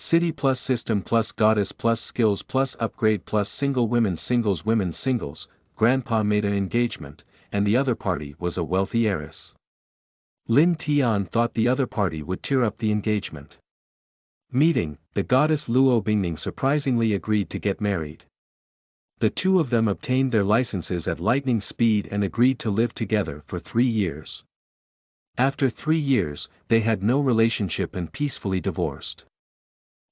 City plus system plus goddess plus skills plus upgrade plus single women singles, grandpa made an engagement, and the other party was a wealthy heiress. Lin Tian thought the other party would tear up the engagement. Meeting, the goddess Luo Bingning surprisingly agreed to get married. The two of them obtained their licenses at lightning speed and agreed to live together for 3 years. After 3 years, they had no relationship and peacefully divorced.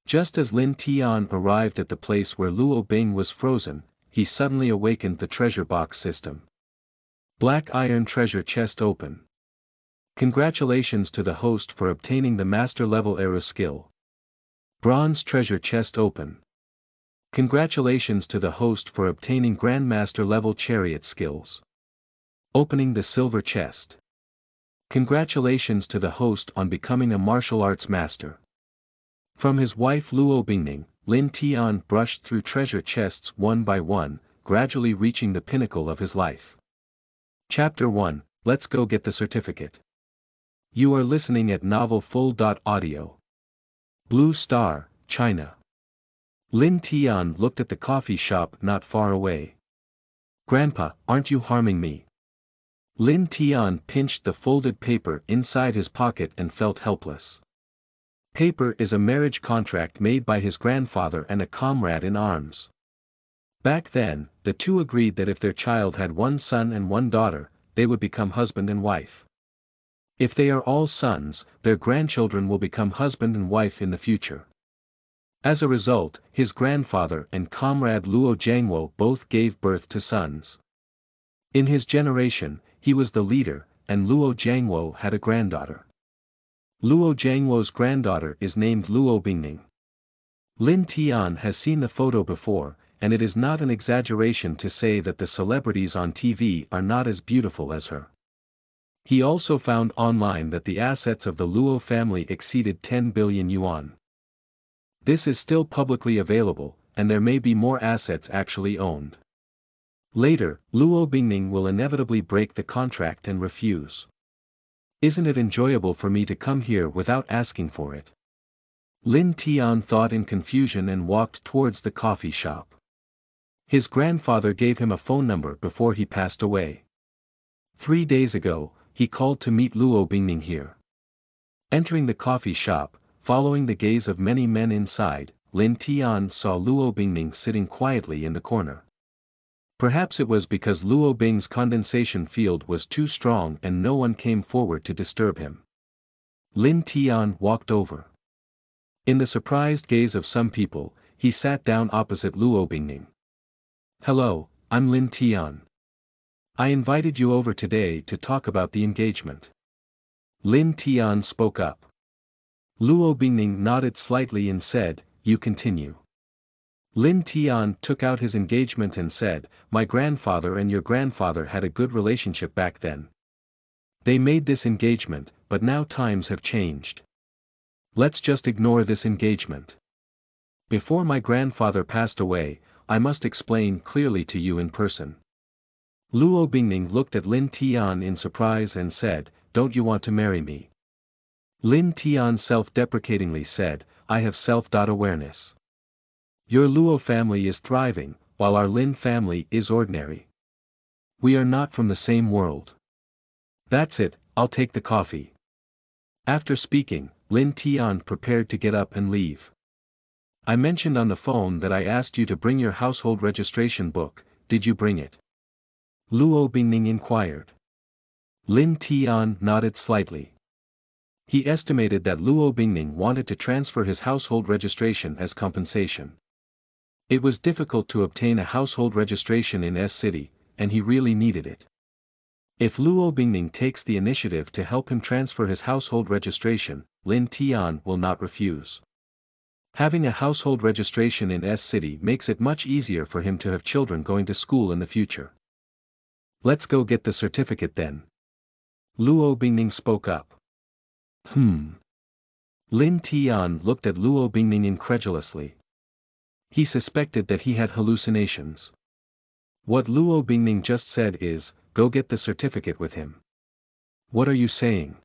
Just as Lin Tian arrived at the place where Luo Bing was frozen, he suddenly awakened the treasure box system. Black iron treasure chest open. Congratulations to the host for obtaining the master level arrow skill. Bronze treasure chest open. Congratulations to the host for obtaining grandmaster level chariot skills. Opening the silver chest. Congratulations to the host on becoming a martial arts master. From his wife Luo Bingning, Lin Tian brushed through treasure chests one by one, gradually reaching the pinnacle of his life. Chapter 1, Let's go get the certificate. You are listening at novelfull.audio. Blue Star, China. Lin Tian looked at the coffee shop not far away. Grandpa, aren't you harming me? Lin Tian pinched the folded paper inside his pocket and felt helpless. Paper is a marriage contract made by his grandfather and a comrade in arms. Back then, the two agreed that if their child had 1 son and 1 daughter, they would become husband and wife. If they are all sons, their grandchildren will become husband and wife in the future. As a result, his grandfather and comrade Luo Jiangwo both gave birth to sons. In his generation, he was the leader, and Luo Jiangwo had a granddaughter. Luo Jiangwo's granddaughter is named Luo Bingning. Lin Tian has seen the photo before, and it is not an exaggeration to say that the celebrities on TV are not as beautiful as her. He also found online that the assets of the Luo family exceeded 10 billion yuan. This is still publicly available, and there may be more assets actually owned. Later, Luo Bingning will inevitably break the contract and refuse. Isn't it enjoyable for me to come here without asking for it? Lin Tian thought in confusion and walked towards the coffee shop. His grandfather gave him a phone number before he passed away. 3 days ago, he called to meet Luo Bingning here. Entering the coffee shop, following the gaze of many men inside, Lin Tian saw Luo Bingning sitting quietly in the corner. Perhaps it was because Luo Bing's condensation field was too strong and no one came forward to disturb him. Lin Tian walked over. In the surprised gaze of some people, he sat down opposite Luo Bingning. Hello, I'm Lin Tian. I invited you over today to talk about the engagement. Lin Tian spoke up. Luo Bingning nodded slightly and said, You continue. Lin Tian took out his engagement and said, My grandfather and your grandfather had a good relationship back then. They made this engagement, but now times have changed. Let's just ignore this engagement. Before my grandfather passed away, I must explain clearly to you in person. Luo Bingning looked at Lin Tian in surprise and said, Don't you want to marry me? Lin Tian self-deprecatingly said, I have self-awareness. Your Luo family is thriving, while our Lin family is ordinary. We are not from the same world. That's it, I'll take the coffee. After speaking, Lin Tian prepared to get up and leave. I mentioned on the phone that I asked you to bring your household registration book, did you bring it? Luo Bingning inquired. Lin Tian nodded slightly. He estimated that Luo Bingning wanted to transfer his household registration as compensation. It was difficult to obtain a household registration in S City, and he really needed it. If Luo Bingning takes the initiative to help him transfer his household registration, Lin Tian will not refuse. Having a household registration in S City makes it much easier for him to have children going to school in the future. Let's go get the certificate then. Luo Bingning spoke up. Lin Tian looked at Luo Bingning incredulously. He suspected that he had hallucinations. What Luo Bingning just said is, go get the certificate with him. What are you saying?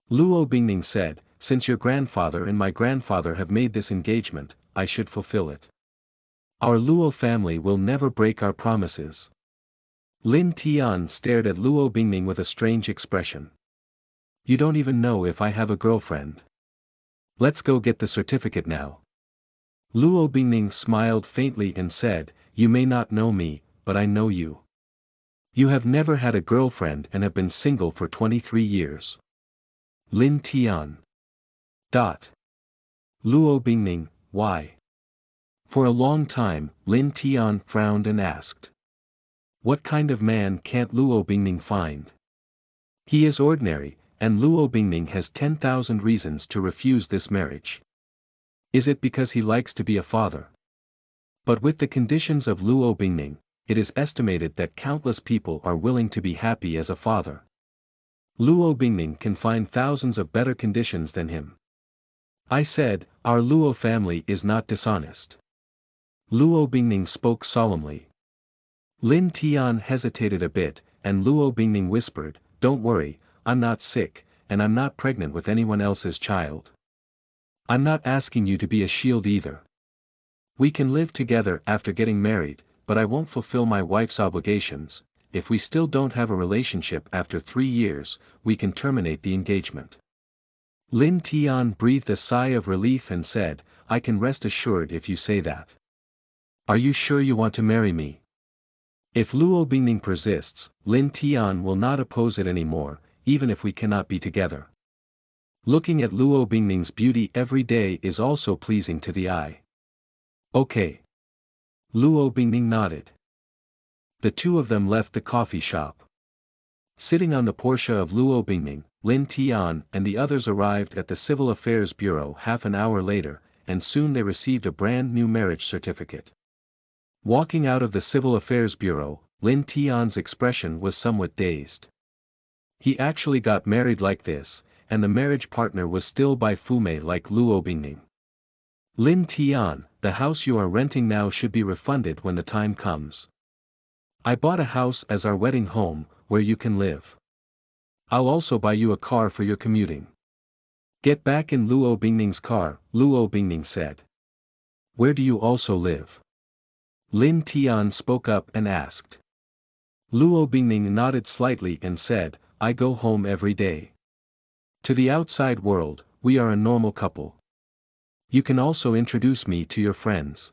Luo Bingning said, since your grandfather and my grandfather have made this engagement, I should fulfill it. Our Luo family will never break our promises. Lin Tian stared at Luo Bingning with a strange expression. You don't even know if I have a girlfriend. Let's go get the certificate now. Luo Bingning smiled faintly and said, You may not know me, but I know you. You have never had a girlfriend and have been single for 23 years. Lin Tian. Luo Bingning, why? For a long time, Lin Tian frowned and asked. What kind of man can't Luo Bingning find? He is ordinary, and Luo Bingning has 10,000 reasons to refuse this marriage. Is it because he likes to be a father? But with the conditions of Luo Bingning, it is estimated that countless people are willing to be happy as a father. Luo Bingning can find thousands of better conditions than him. I said, our Luo family is not dishonest. Luo Bingning spoke solemnly. Lin Tian hesitated a bit, and Luo Bingning whispered, Don't worry, I'm not sick, and I'm not pregnant with anyone else's child. I'm not asking you to be a shield either. We can live together after getting married, but I won't fulfill my wife's obligations. If we still don't have a relationship after 3 years, we can terminate the engagement. Lin Tian breathed a sigh of relief and said, I can rest assured if you say that. Are you sure you want to marry me? If Luo Bingning persists, Lin Tian will not oppose it anymore, even if we cannot be together. Looking at Luo Bingning's beauty every day is also pleasing to the eye. Okay. Luo Bingning nodded. The two of them left the coffee shop. Sitting on the Porsche of Luo Bingning, Lin Tian and the others arrived at the Civil Affairs Bureau half an hour later, and soon they received a brand new marriage certificate. Walking out of the Civil Affairs Bureau, Lin Tian's expression was somewhat dazed. He actually got married like this, and the marriage partner was still Bai Fumei like Luo Bingning. Lin Tian, the house you are renting now should be refunded when the time comes. I bought a house as our wedding home, where you can live. I'll also buy you a car for your commuting. Get back in Luo Bingning's car, Luo Bingning said. Where do you also live? Lin Tian spoke up and asked. Luo Bingning nodded slightly and said, I go home every day. To the outside world, we are a normal couple. You can also introduce me to your friends.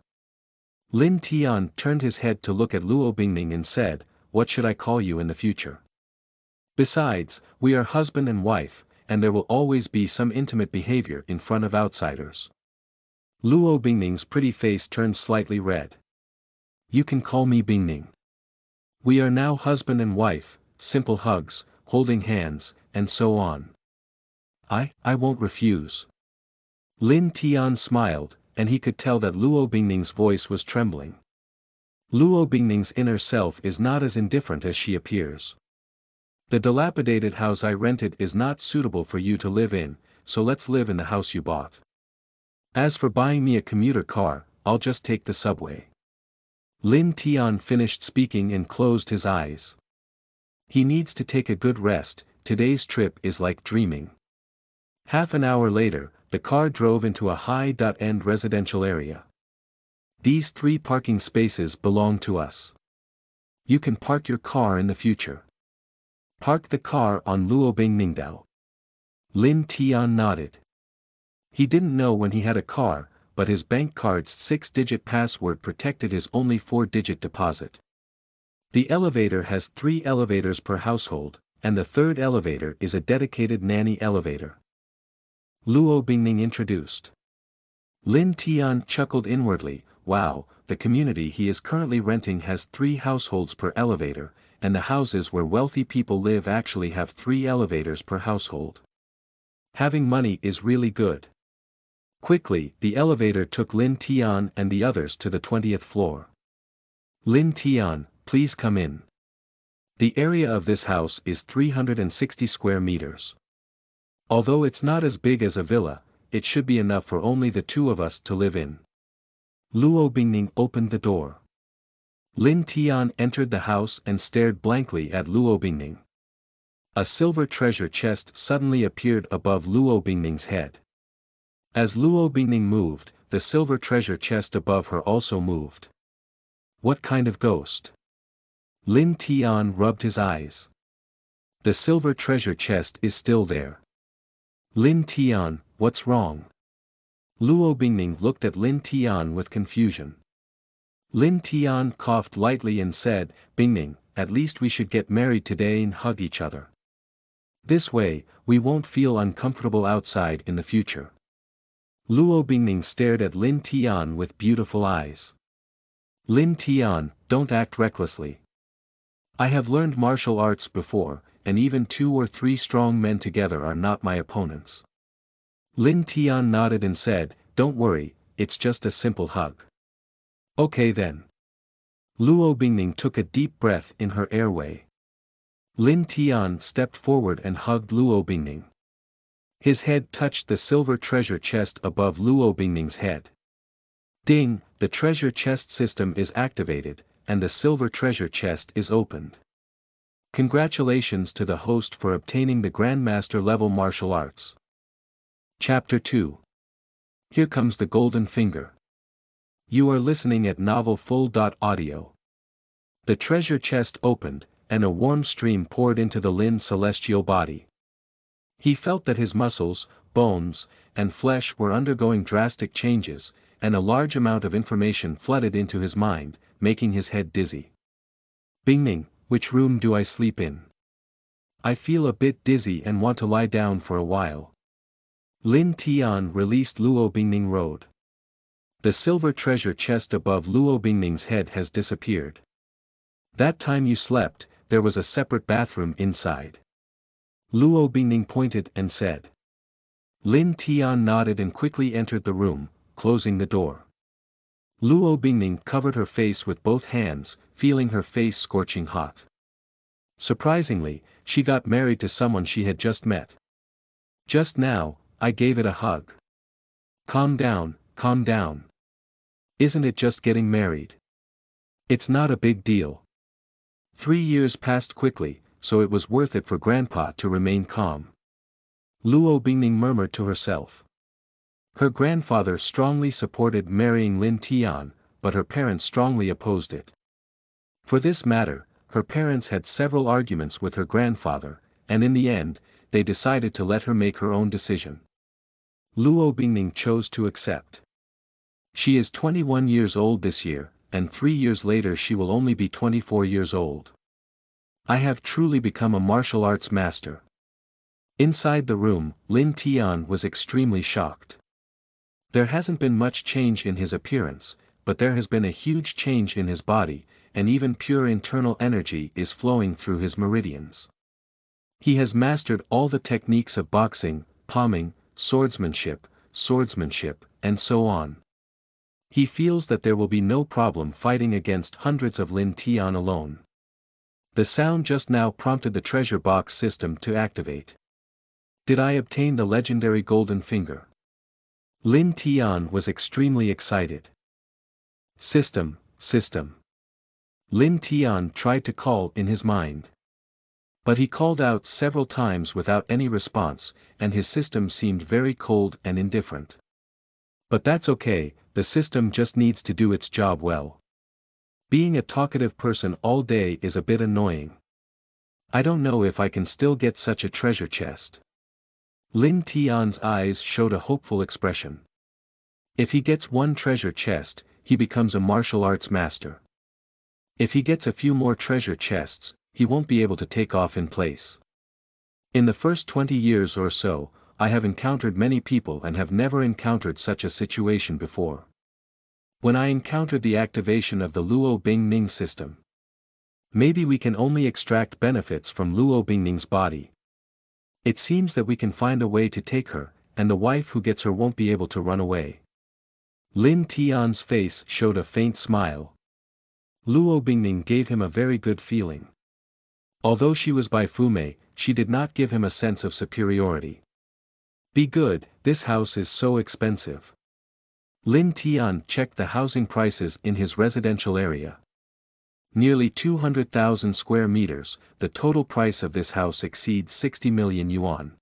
Lin Tian turned his head to look at Luo Bingning and said, What should I call you in the future? Besides, we are husband and wife, and there will always be some intimate behavior in front of outsiders. Luo Bingning's pretty face turned slightly red. You can call me Bingning. We are now husband and wife, simple hugs, holding hands, and so on. I won't refuse. Lin Tian smiled, and he could tell that Luo Bingning's voice was trembling. Luo Bingning's inner self is not as indifferent as she appears. The dilapidated house I rented is not suitable for you to live in, so let's live in the house you bought. As for buying me a commuter car, I'll just take the subway. Lin Tian finished speaking and closed his eyes. He needs to take a good rest, today's trip is like dreaming. Half an hour later, the car drove into a high-end residential area. These 3 parking spaces belong to us. You can park your car in the future. Park the car on Luo Bingning Dao. Lin Tian nodded. He didn't know when he had a car, but his bank card's 6-digit password protected his only 4-digit deposit. The elevator has 3 elevators per household, and the 3rd elevator is a dedicated nanny elevator. Luo Bingning introduced. Lin Tian chuckled inwardly, wow, the community he is currently renting has 3 households per elevator, and the houses where wealthy people live actually have 3 elevators per household. Having money is really good. Quickly, the elevator took Lin Tian and the others to the 20th floor. Lin Tian, please come in. The area of this house is 360 square meters. Although it's not as big as a villa, it should be enough for only the 2 of us to live in. Luo Bingning opened the door. Lin Tian entered the house and stared blankly at Luo Bingning. A silver treasure chest suddenly appeared above Luo Bingning's head. As Luo Bingning moved, the silver treasure chest above her also moved. What kind of ghost? Lin Tian rubbed his eyes. The silver treasure chest is still there. Lin Tian, what's wrong? Luo Bingning looked at Lin Tian with confusion. Lin Tian coughed lightly and said, Bingning, at least we should get married today and hug each other. This way, we won't feel uncomfortable outside in the future. Luo Bingning stared at Lin Tian with beautiful eyes. Lin Tian, don't act recklessly. I have learned martial arts before, and even 2 or 3 strong men together are not my opponents. Lin Tian nodded and said, don't worry, it's just a simple hug. Okay then. Luo Bingning took a deep breath in her airway. Lin Tian stepped forward and hugged Luo Bingning. His head touched the silver treasure chest above Luo Bingning's head. Ding, the treasure chest system is activated, and the silver treasure chest is opened. Congratulations to the host for obtaining the Grandmaster level martial arts. Chapter 2. Here comes the golden finger. You are listening at novelfull.audio. The treasure chest opened, and a warm stream poured into the Lin's celestial body. He felt that his muscles, bones, and flesh were undergoing drastic changes, and a large amount of information flooded into his mind, making his head dizzy. Bingning, which room do I sleep in? I feel a bit dizzy and want to lie down for a while. Lin Tian released Luo Bingning Road. The silver treasure chest above Luo Bingning's head has disappeared. That time you slept, there was a separate bathroom inside. Luo Bingning pointed and said. Lin Tian nodded and quickly entered the room, closing the door. Luo Bingning covered her face with both hands, feeling her face scorching hot. Surprisingly, she got married to someone she had just met. Just now, I gave it a hug. Calm down, calm down. Isn't it just getting married? It's not a big deal. 3 years passed quickly, so it was worth it for Grandpa to remain calm. Luo Bingning murmured to herself. Her grandfather strongly supported marrying Lin Tian, but her parents strongly opposed it. For this matter, her parents had several arguments with her grandfather, and in the end, they decided to let her make her own decision. Luo Bingning chose to accept. She is 21 years old this year, and 3 years later she will only be 24 years old. I have truly become a martial arts master. Inside the room, Lin Tian was extremely shocked. There hasn't been much change in his appearance, but there has been a huge change in his body, and even pure internal energy is flowing through his meridians. He has mastered all the techniques of boxing, palming, swordsmanship, and so on. He feels that there will be no problem fighting against hundreds of Lin Tian alone. The sound just now prompted the treasure box system to activate. Did I obtain the legendary golden finger? Lin Tian was extremely excited. System. Lin Tian tried to call in his mind. But he called out several times without any response, and his system seemed very cold and indifferent. But that's okay, the system just needs to do its job well. Being a talkative person all day is a bit annoying. I don't know if I can still get such a treasure chest. Lin Tian's eyes showed a hopeful expression. If he gets one treasure chest, he becomes a martial arts master. If he gets a few more treasure chests, he won't be able to take off in place. In the first 20 years or so, I have encountered many people and have never encountered such a situation before. When I encountered the activation of the Luo Bingning system. Maybe we can only extract benefits from Luo Bingning's body. It seems that we can find a way to take her, and the wife who gets her won't be able to run away. Lin Tian's face showed a faint smile. Luo Bingning gave him a very good feeling. Although she was by Fume, she did not give him a sense of superiority. Be good, this house is so expensive. Lin Tian checked the housing prices in his residential area. Nearly 200,000 square meters, the total price of this house exceeds 60 million yuan.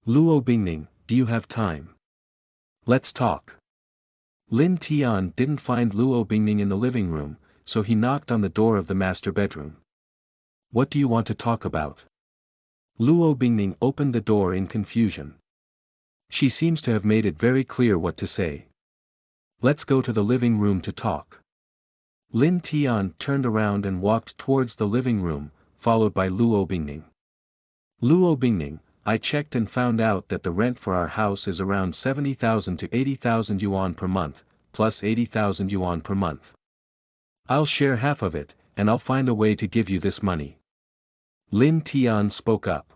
Luo Bingning, do you have time? Let's talk. Lin Tian didn't find Luo Bingning in the living room, so he knocked on the door of the master bedroom. What do you want to talk about? Luo Bingning opened the door in confusion. She seems to have made it very clear what to say. Let's go to the living room to talk. Lin Tian turned around and walked towards the living room, followed by Luo Bingning. Luo Bingning, I checked and found out that the rent for our house is around 70,000 to 80,000 yuan per month, plus 80,000 yuan per month. I'll share half of it, and I'll find a way to give you this money. Lin Tian spoke up.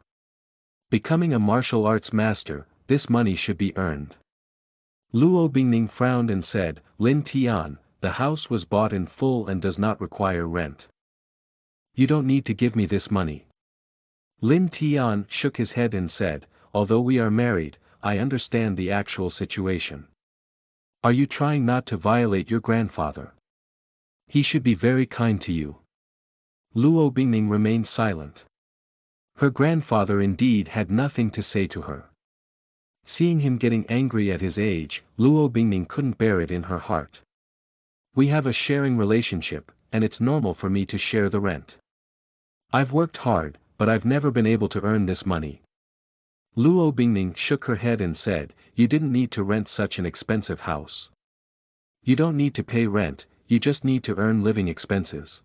Becoming a martial arts master, this money should be earned. Luo Bingning frowned and said, Lin Tian, the house was bought in full and does not require rent. You don't need to give me this money. Lin Tian shook his head and said, although we are married, I understand the actual situation. Are you trying not to violate your grandfather? He should be very kind to you. Luo Bingning remained silent. Her grandfather indeed had nothing to say to her. Seeing him getting angry at his age, Luo Bingning couldn't bear it in her heart. We have a sharing relationship, and it's normal for me to share the rent. I've worked hard, but I've never been able to earn this money. Luo Bingning shook her head and said, you didn't need to rent such an expensive house. You don't need to pay rent, you just need to earn living expenses.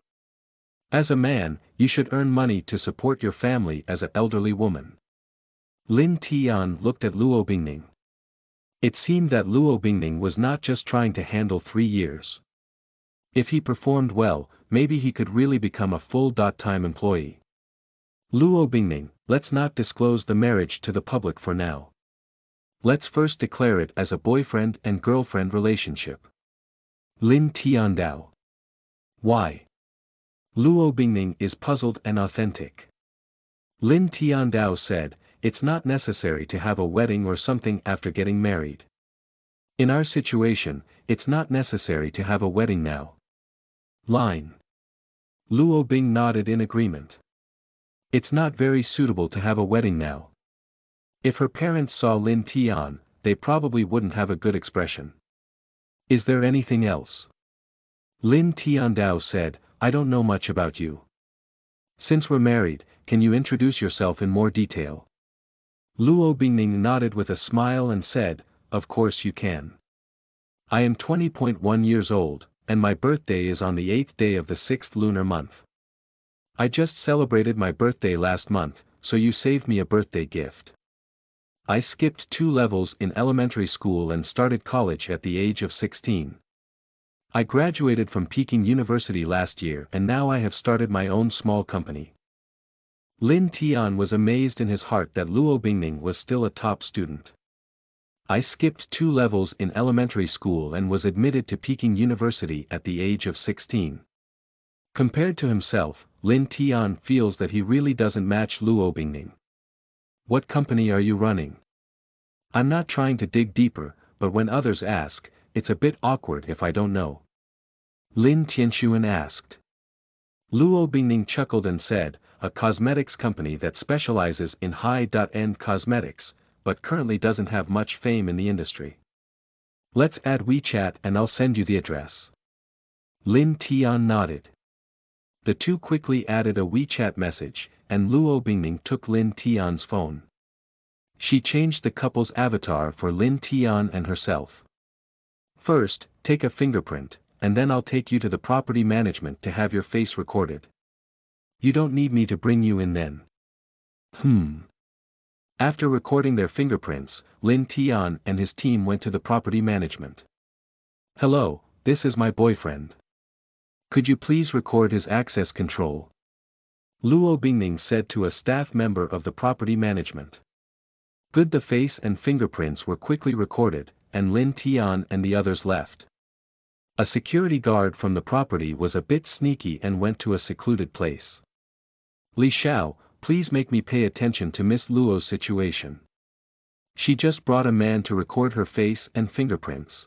As a man, you should earn money to support your family as an elderly woman. Lin Tian looked at Luo Bingning. It seemed that Luo Bingning was not just trying to handle 3 years. If he performed well, maybe he could really become a full-time employee. Luo Bingning, let's not disclose the marriage to the public for now. Let's first declare it as a boyfriend and girlfriend relationship. Lin Tian Dao. Why? Luo Bingning is puzzled and authentic. Lin Tian Dao said, it's not necessary to have a wedding or something after getting married. In our situation, it's not necessary to have a wedding now. Line. Luo Bing nodded in agreement. It's not very suitable to have a wedding now. If her parents saw Lin Tian, they probably wouldn't have a good expression. Is there anything else? Lin Tian Dao said, I don't know much about you. Since we're married, can you introduce yourself in more detail? Luo Bingning nodded with a smile and said, of course you can. I am 20.1 years old, and my birthday is on the 8th day of the 6th lunar month. I just celebrated my birthday last month, so you saved me a birthday gift. I skipped 2 levels in elementary school and started college at the age of 16. I graduated from Peking University last year and now I have started my own small company. Lin Tian was amazed in his heart that Luo Bingning was still a top student. I skipped 2 levels in elementary school and was admitted to Peking University at the age of 16. Compared to himself, Lin Tian feels that he really doesn't match Luo Bingning. What company are you running? I'm not trying to dig deeper, but when others ask, it's a bit awkward if I don't know. Lin Tianxuan asked. Luo Bingning chuckled and said, a cosmetics company that specializes in high-end cosmetics, but currently doesn't have much fame in the industry. Let's add WeChat and I'll send you the address. Lin Tian nodded. The two quickly added a WeChat message, and Luo Bingning took Lin Tian's phone. She changed the couple's avatar for Lin Tian and herself. First, take a fingerprint, and then I'll take you to the property management to have your face recorded. You don't need me to bring you in then. After recording their fingerprints, Lin Tian and his team went to the property management. Hello, this is my boyfriend. Could you please record his access control? Luo Bingning said to a staff member of the property management. Good. The face and fingerprints were quickly recorded, and Lin Tian and the others left. A security guard from the property was a bit sneaky and went to a secluded place. Li Xiao, please make me pay attention to Miss Luo's situation. She just brought a man to record her face and fingerprints.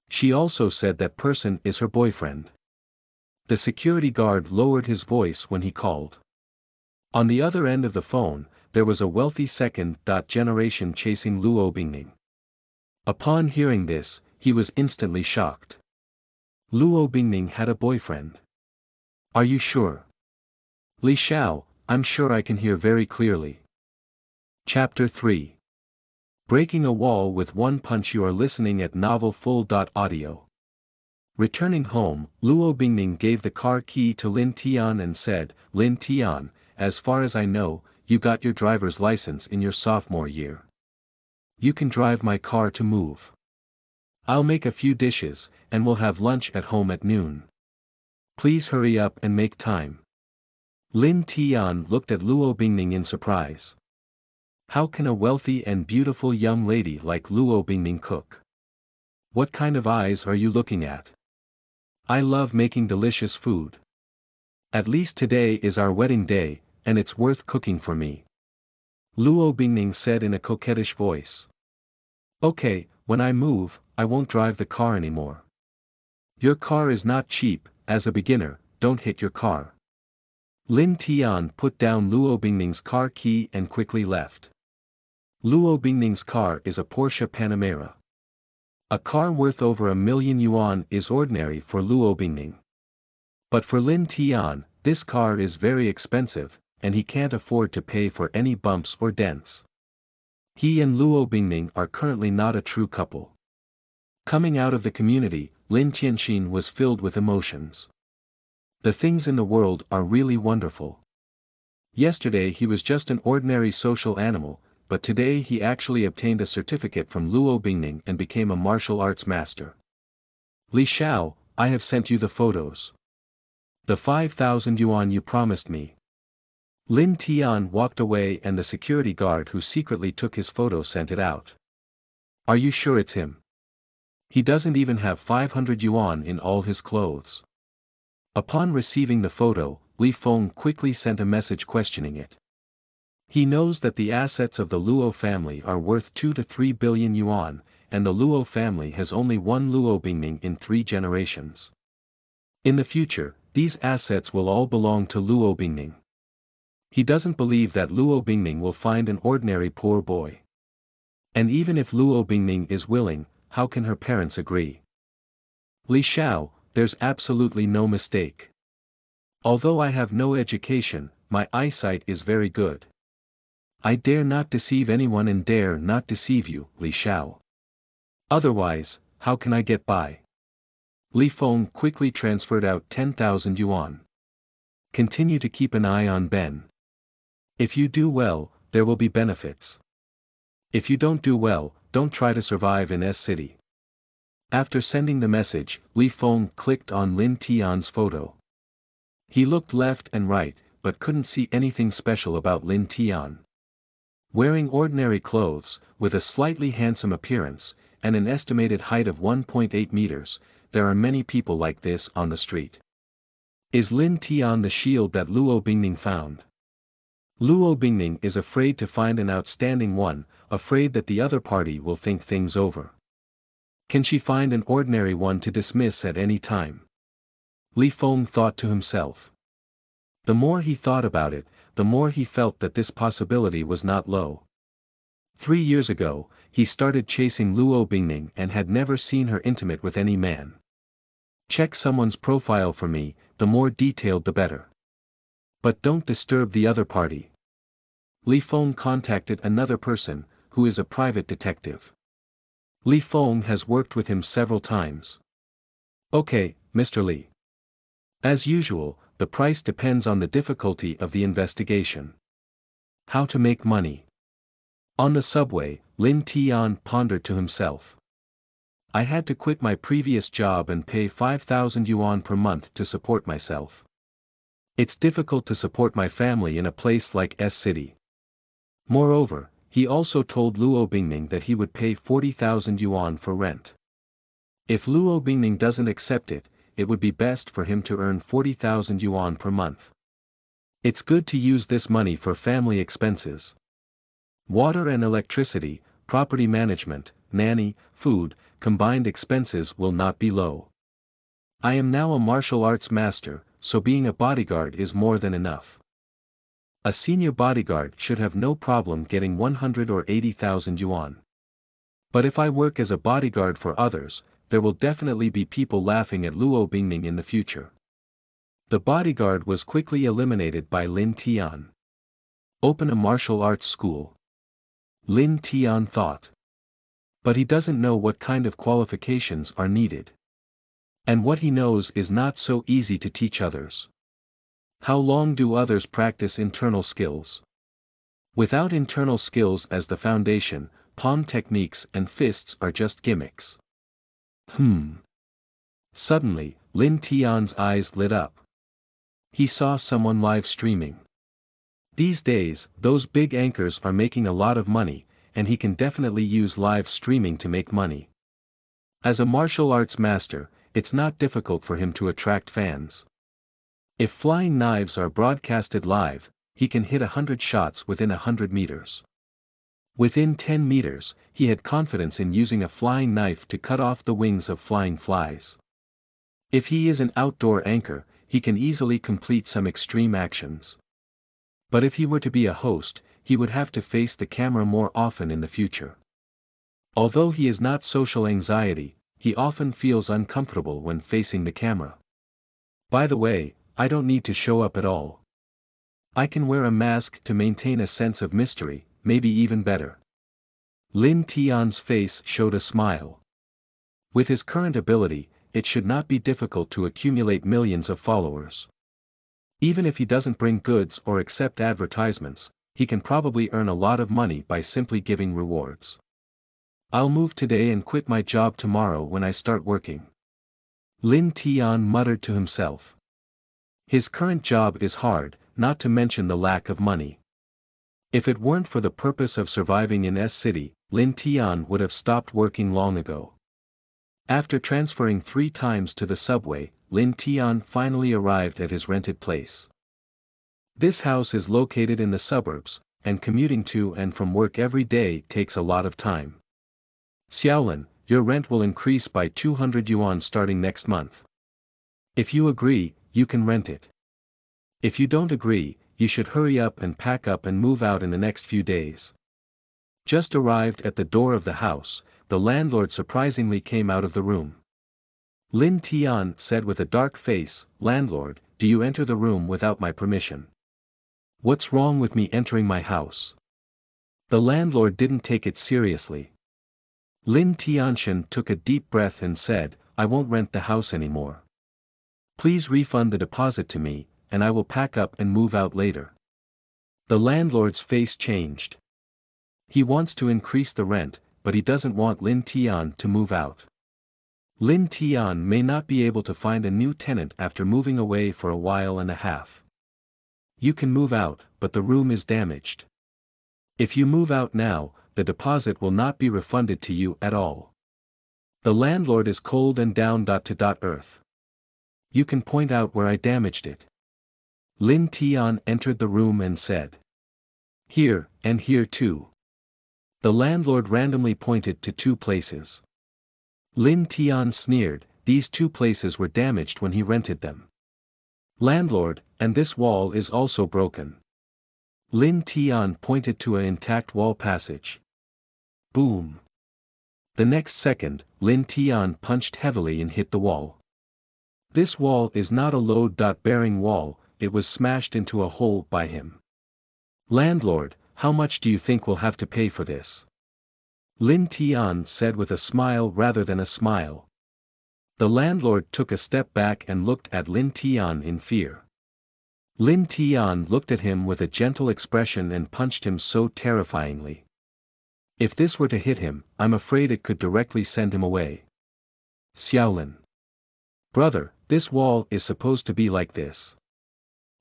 She also said that person is her boyfriend. The security guard lowered his voice when he called. On the other end of the phone, there was a wealthy second generation chasing Luo Bingning. Upon hearing this, he was instantly shocked. Luo Bingning had a boyfriend. Are you sure? Li Xiao, I'm sure I can hear very clearly. Chapter 3. Breaking a Wall with One Punch. You are listening at Novel Full.audio. Returning home, Luo Bingning gave the car key to Lin Tian and said, Lin Tian, as far as I know, you got your driver's license in your sophomore year. You can drive my car to move. I'll make a few dishes, and we'll have lunch at home at noon. Please hurry up and make time. Lin Tian looked at Luo Bingning in surprise. How can a wealthy and beautiful young lady like Luo Bingning cook? What kind of eyes are you looking at? I love making delicious food. At least today is our wedding day, and it's worth cooking for me. Luo Bingning said in a coquettish voice. Okay, when I move, I won't drive the car anymore. Your car is not cheap. As a beginner, don't hit your car. Lin Tian put down Luo Bingning's car key and quickly left. Luo Bingning's car is a Porsche Panamera. A car worth over 1,000,000 yuan is ordinary for Luo Bingning. But for Lin Tian, this car is very expensive, and he can't afford to pay for any bumps or dents. He and Luo Bingning are currently not a true couple. Coming out of the community, Lin Tian was filled with emotions. The things in the world are really wonderful. Yesterday he was just an ordinary social animal, but today he actually obtained a certificate from Luo Bingning and became a martial arts master. Li Xiao, I have sent you the photos. The 5,000 yuan you promised me. Lin Tian walked away and the security guard who secretly took his photo sent it out. Are you sure it's him? He doesn't even have 500 yuan in all his clothes. Upon receiving the photo, Li Feng quickly sent a message questioning it. He knows that the assets of the Luo family are worth 2 to 3 billion yuan, and the Luo family has only one Luo Bingning in 3 generations. In the future, these assets will all belong to Luo Bingning. He doesn't believe that Luo Bingning will find an ordinary poor boy. And even if Luo Bingning is willing, how can her parents agree? Li Xiao, there's absolutely no mistake. Although I have no education, my eyesight is very good. I dare not deceive anyone and dare not deceive you, Li Xiao. Otherwise, how can I get by? Li Feng quickly transferred out 10,000 yuan. Continue to keep an eye on Ben. If you do well, there will be benefits. If you don't do well, don't try to survive in S City. After sending the message, Li Feng clicked on Lin Tian's photo. He looked left and right, but couldn't see anything special about Lin Tian. Wearing ordinary clothes, with a slightly handsome appearance, and an estimated height of 1.8 meters, there are many people like this on the street. Is Lin Tian the shield that Luo Bingning found? Luo Bingning is afraid to find an outstanding one, afraid that the other party will think things over. Can she find an ordinary one to dismiss at any time? Li Feng thought to himself. The more he thought about it, the more he felt that this possibility was not low. 3 years ago, he started chasing Luo Bingning and had never seen her intimate with any man. Check someone's profile for me, the more detailed the better. But don't disturb the other party. Li Feng contacted another person, who is a private detective. Li Feng has worked with him several times. Okay, Mr. Li. As usual, the price depends on the difficulty of the investigation. How to make money. On the subway, Lin Tian pondered to himself. I had to quit my previous job and pay 5,000 yuan per month to support myself. It's difficult to support my family in a place like S City. Moreover, he also told Luo Bingning that he would pay 40,000 yuan for rent. If Luo Bingning doesn't accept it, it would be best for him to earn 40,000 yuan per month. It's good to use this money for family expenses. Water and electricity, property management, nanny, food, combined expenses will not be low. I am now a martial arts master, so being a bodyguard is more than enough. A senior bodyguard should have no problem getting 100 or 80,000 yuan. But if I work as a bodyguard for others, there will definitely be people laughing at Luo Bingning in the future. The bodyguard was quickly eliminated by Lin Tian. Open a martial arts school. Lin Tian thought. But he doesn't know what kind of qualifications are needed. And what he knows is not so easy to teach others. How long do others practice internal skills? Without internal skills as the foundation, palm techniques and fists are just gimmicks. Suddenly, Lin Tian's eyes lit up. He saw someone live streaming. These days, those big anchors are making a lot of money, and he can definitely use live streaming to make money. As a martial arts master, it's not difficult for him to attract fans. If flying knives are broadcasted live, he can hit 100 shots within 100 meters. Within 10 meters, he had confidence in using a flying knife to cut off the wings of flying flies. If he is an outdoor anchor, he can easily complete some extreme actions. But if he were to be a host, he would have to face the camera more often in the future. Although he is not social anxiety, he often feels uncomfortable when facing the camera. By the way, I don't need to show up at all. I can wear a mask to maintain a sense of mystery, maybe even better. Lin Tian's face showed a smile. With his current ability, it should not be difficult to accumulate millions of followers. Even if he doesn't bring goods or accept advertisements, he can probably earn a lot of money by simply giving rewards. I'll move today and quit my job tomorrow when I start working. Lin Tian muttered to himself. His current job is hard, not to mention the lack of money. If it weren't for the purpose of surviving in S-City, Lin Tian would have stopped working long ago. After transferring 3 times to the subway, Lin Tian finally arrived at his rented place. This house is located in the suburbs, and commuting to and from work every day takes a lot of time. Xiaolin, your rent will increase by 200 yuan starting next month. If you agree, you can rent it. If you don't agree, you should hurry up and pack up and move out in the next few days. Just arrived at the door of the house, the landlord surprisingly came out of the room. Lin Tian said with a dark face, "Landlord, do you enter the room without my permission? What's wrong with me entering my house?" The landlord didn't take it seriously. Lin Tianxian took a deep breath and said, "I won't rent the house anymore. Please refund the deposit to me, and I will pack up and move out later." The landlord's face changed. He wants to increase the rent, but he doesn't want Lin Tian to move out. Lin Tian may not be able to find a new tenant after moving away for a while and a half. You can move out, but the room is damaged. If you move out now, the deposit will not be refunded to you at all. The landlord is cold and down to earth. You can point out where I damaged it. Lin Tian entered the room and said. Here, and here too. The landlord randomly pointed to 2 places. Lin Tian sneered, these 2 places were damaged when he rented them. Landlord, and this wall is also broken. Lin Tian pointed to an intact wall passage. Boom. The next second, Lin Tian punched heavily and hit the wall. This wall is not a load-bearing wall, it was smashed into a hole by him. Landlord, how much do you think we'll have to pay for this? Lin Tian said with a smile rather than a smile. The landlord took a step back and looked at Lin Tian in fear. Lin Tian looked at him with a gentle expression and punched him so terrifyingly. If this were to hit him, I'm afraid it could directly send him away. Xiaolin. Brother, this wall is supposed to be like this.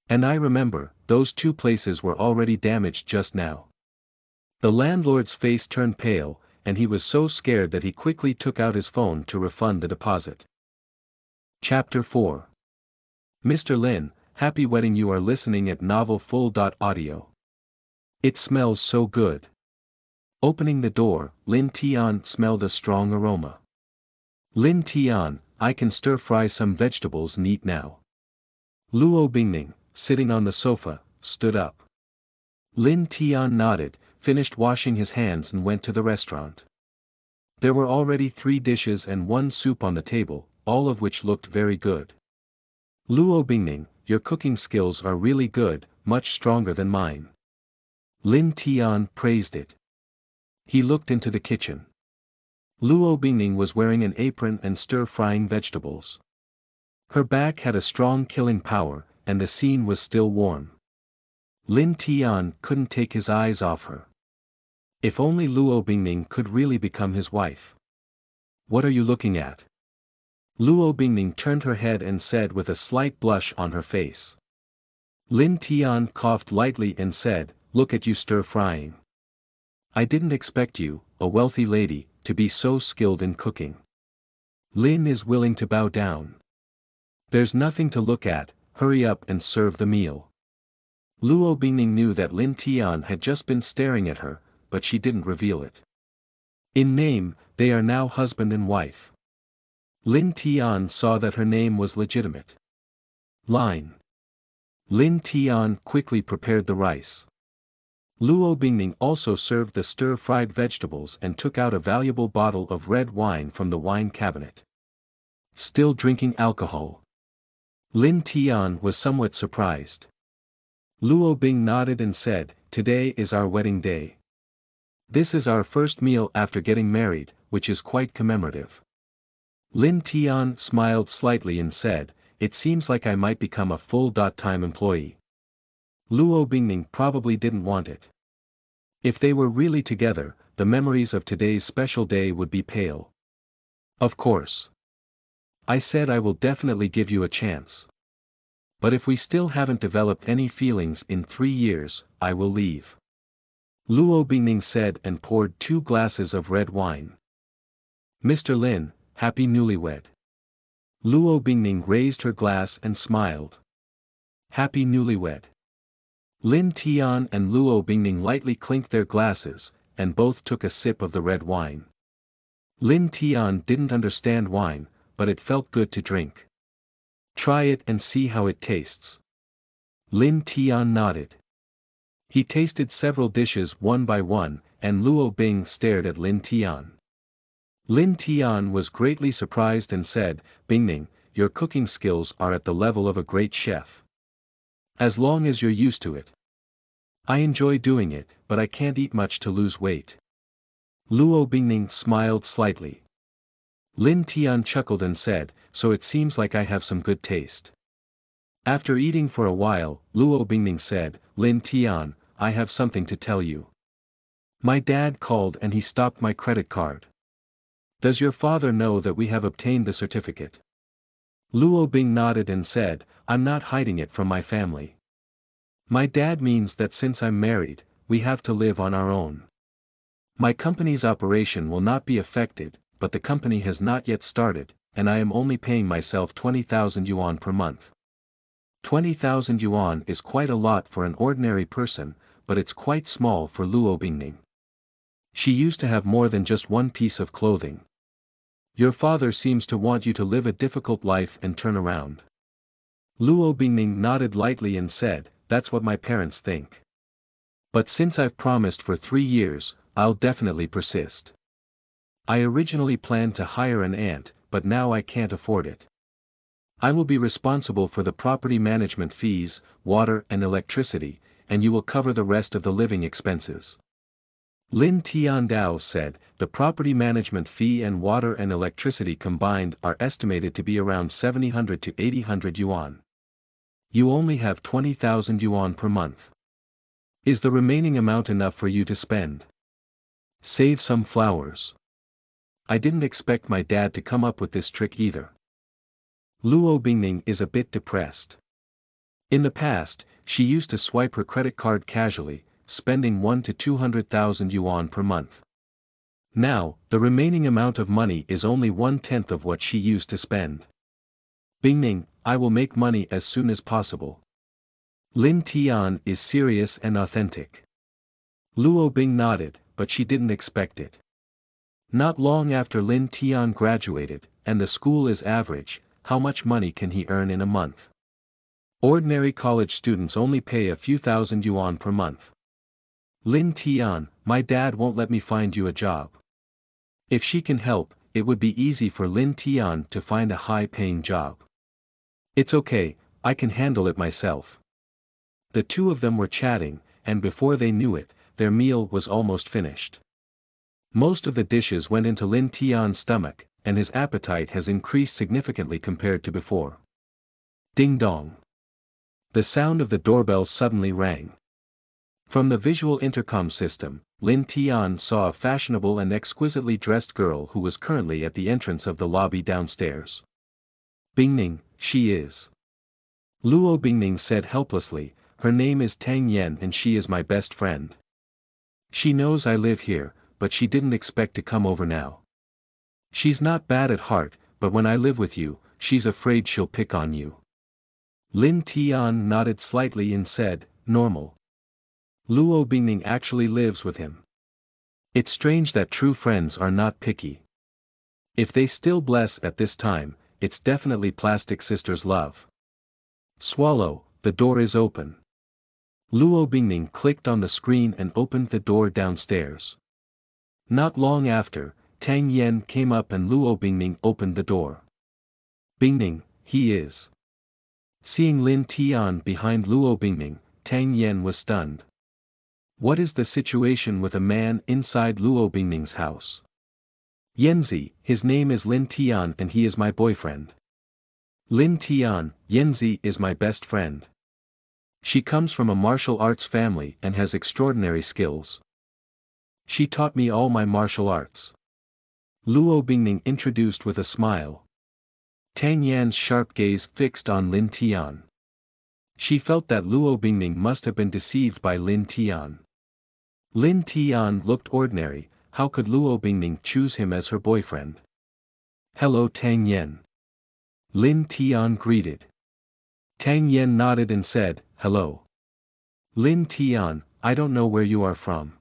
And I remember, those 2 places were already damaged just now. The landlord's face turned pale, and he was so scared that he quickly took out his phone to refund the deposit. Chapter 4. Mr. Lin, happy wedding. You are listening at Novel Full.audio. It smells so good. Opening the door, Lin Tian smelled a strong aroma. Lin Tian, I can stir-fry some vegetables and eat now. Luo Bingning, sitting on the sofa, stood up. Lin Tian nodded, finished washing his hands and went to the restaurant. There were already 3 dishes and 1 soup on the table, all of which looked very good. Luo Bingning, your cooking skills are really good, much stronger than mine. Lin Tian praised it. He looked into the kitchen. Luo Bingning was wearing an apron and stir-frying vegetables. Her back had a strong killing power, and the scene was still warm. Lin Tian couldn't take his eyes off her. If only Luo Bingning could really become his wife. What are you looking at? Luo Bingning turned her head and said with a slight blush on her face. Lin Tian coughed lightly and said, look at you stir-frying. I didn't expect you, a wealthy lady, to be so skilled in cooking. Lin is willing to bow down. There's nothing to look at, hurry up and serve the meal. Luo Bingning knew that Lin Tian had just been staring at her, but she didn't reveal it. In name, they are now husband and wife. Lin Tian saw that her name was legitimate. Line. Lin Tian quickly prepared the rice. Luo Bingning also served the stir-fried vegetables and took out a valuable bottle of red wine from the wine cabinet. Still drinking alcohol? Lin Tian was somewhat surprised. Luo Bing nodded and said, today is our wedding day. This is our first meal after getting married, which is quite commemorative. Lin Tian smiled slightly and said, it seems like I might become a full-time employee. Luo Bingning probably didn't want it. If they were really together, the memories of today's special day would be pale. Of course. I said I will definitely give you a chance. But if we still haven't developed any feelings in 3 years, I will leave. Luo Bingning said and poured 2 glasses of red wine. Mr. Lin, happy newlywed. Luo Bingning raised her glass and smiled. Happy newlywed. Lin Tian and Luo Bingning lightly clinked their glasses, and both took a sip of the red wine. Lin Tian didn't understand wine, but it felt good to drink. Try it and see how it tastes. Lin Tian nodded. He tasted several dishes one by one, and Luo Bing stared at Lin Tian. Lin Tian was greatly surprised and said, Bingning, your cooking skills are at the level of a great chef. As long as you're used to it. I enjoy doing it, but I can't eat much to lose weight. Luo Bingning smiled slightly. Lin Tian chuckled and said, so it seems like I have some good taste. After eating for a while, Luo Bingning said, Lin Tian, I have something to tell you. My dad called and he stopped my credit card. Does your father know that we have obtained the certificate? Luo Bing nodded and said, I'm not hiding it from my family. My dad means that since I'm married, we have to live on our own. My company's operation will not be affected, but the company has not yet started, and I am only paying myself 20,000 yuan per month. 20,000 yuan is quite a lot for an ordinary person, but it's quite small for Luo Bingning. She used to have more than just one piece of clothing. Your father seems to want you to live a difficult life and turn around. Luo Bingning nodded lightly and said, that's what my parents think. But since I've promised for 3 years, I'll definitely persist. I originally planned to hire an aunt, but now I can't afford it. I will be responsible for the property management fees, water and electricity, and you will cover the rest of the living expenses. Lin Tiandao said, the property management fee and water and electricity combined are estimated to be around 700 to 800 yuan. You only have 20,000 yuan per month. Is the remaining amount enough for you to spend? Save some flowers. I didn't expect my dad to come up with this trick either. Luo Bingning is a bit depressed. In the past, she used to swipe her credit card casually, spending 1 to 200,000 yuan per month. Now, the remaining amount of money is only 1/10 of what she used to spend. Bingning, I will make money as soon as possible. Lin Tian is serious and authentic. Luo Bing nodded, but she didn't expect it. Not long after Lin Tian graduated, and the school is average, how much money can he earn in a month? Ordinary college students only pay a few thousand yuan per month. Lin Tian, my dad won't let me find you a job. If she can help, it would be easy for Lin Tian to find a high-paying job. It's okay, I can handle it myself. The two of them were chatting, and before they knew it, their meal was almost finished. Most of the dishes went into Lin Tian's stomach, and his appetite has increased significantly compared to before. Ding dong. The sound of the doorbell suddenly rang. From the visual intercom system, Lin Tian saw a fashionable and exquisitely dressed girl who was currently at the entrance of the lobby downstairs. Bingning, she is. Luo Bingning said helplessly, her name is Tang Yen and she is my best friend. She knows I live here, but she didn't expect to come over now. She's not bad at heart, but when I live with you, she's afraid she'll pick on you. Lin Tian nodded slightly and said, normal. Luo Bingning actually lives with him. It's strange that true friends are not picky. If they still bless at this time, it's definitely plastic sisters love. Swallow, the door is open. Luo Bingning clicked on the screen and opened the door downstairs. Not long after, Tang Yen came up and Luo Bingning opened the door. Bingning, he is. Seeing Lin Tian behind Luo Bingning, Tang Yen was stunned. What is the situation with a man inside Luo Bingning's house? Yenzi, his name is Lin Tian and he is my boyfriend. Lin Tian, Yenzi is my best friend. She comes from a martial arts family and has extraordinary skills. She taught me all my martial arts. Luo Bingning introduced with a smile. Tang Yan's sharp gaze fixed on Lin Tian. She felt that Luo Bingning must have been deceived by Lin Tian. Lin Tian looked ordinary, how could Luo Bingning choose him as her boyfriend? Hello Tang Yen. Lin Tian greeted. Tang Yen nodded and said, hello. Lin Tian, I don't know where you are from.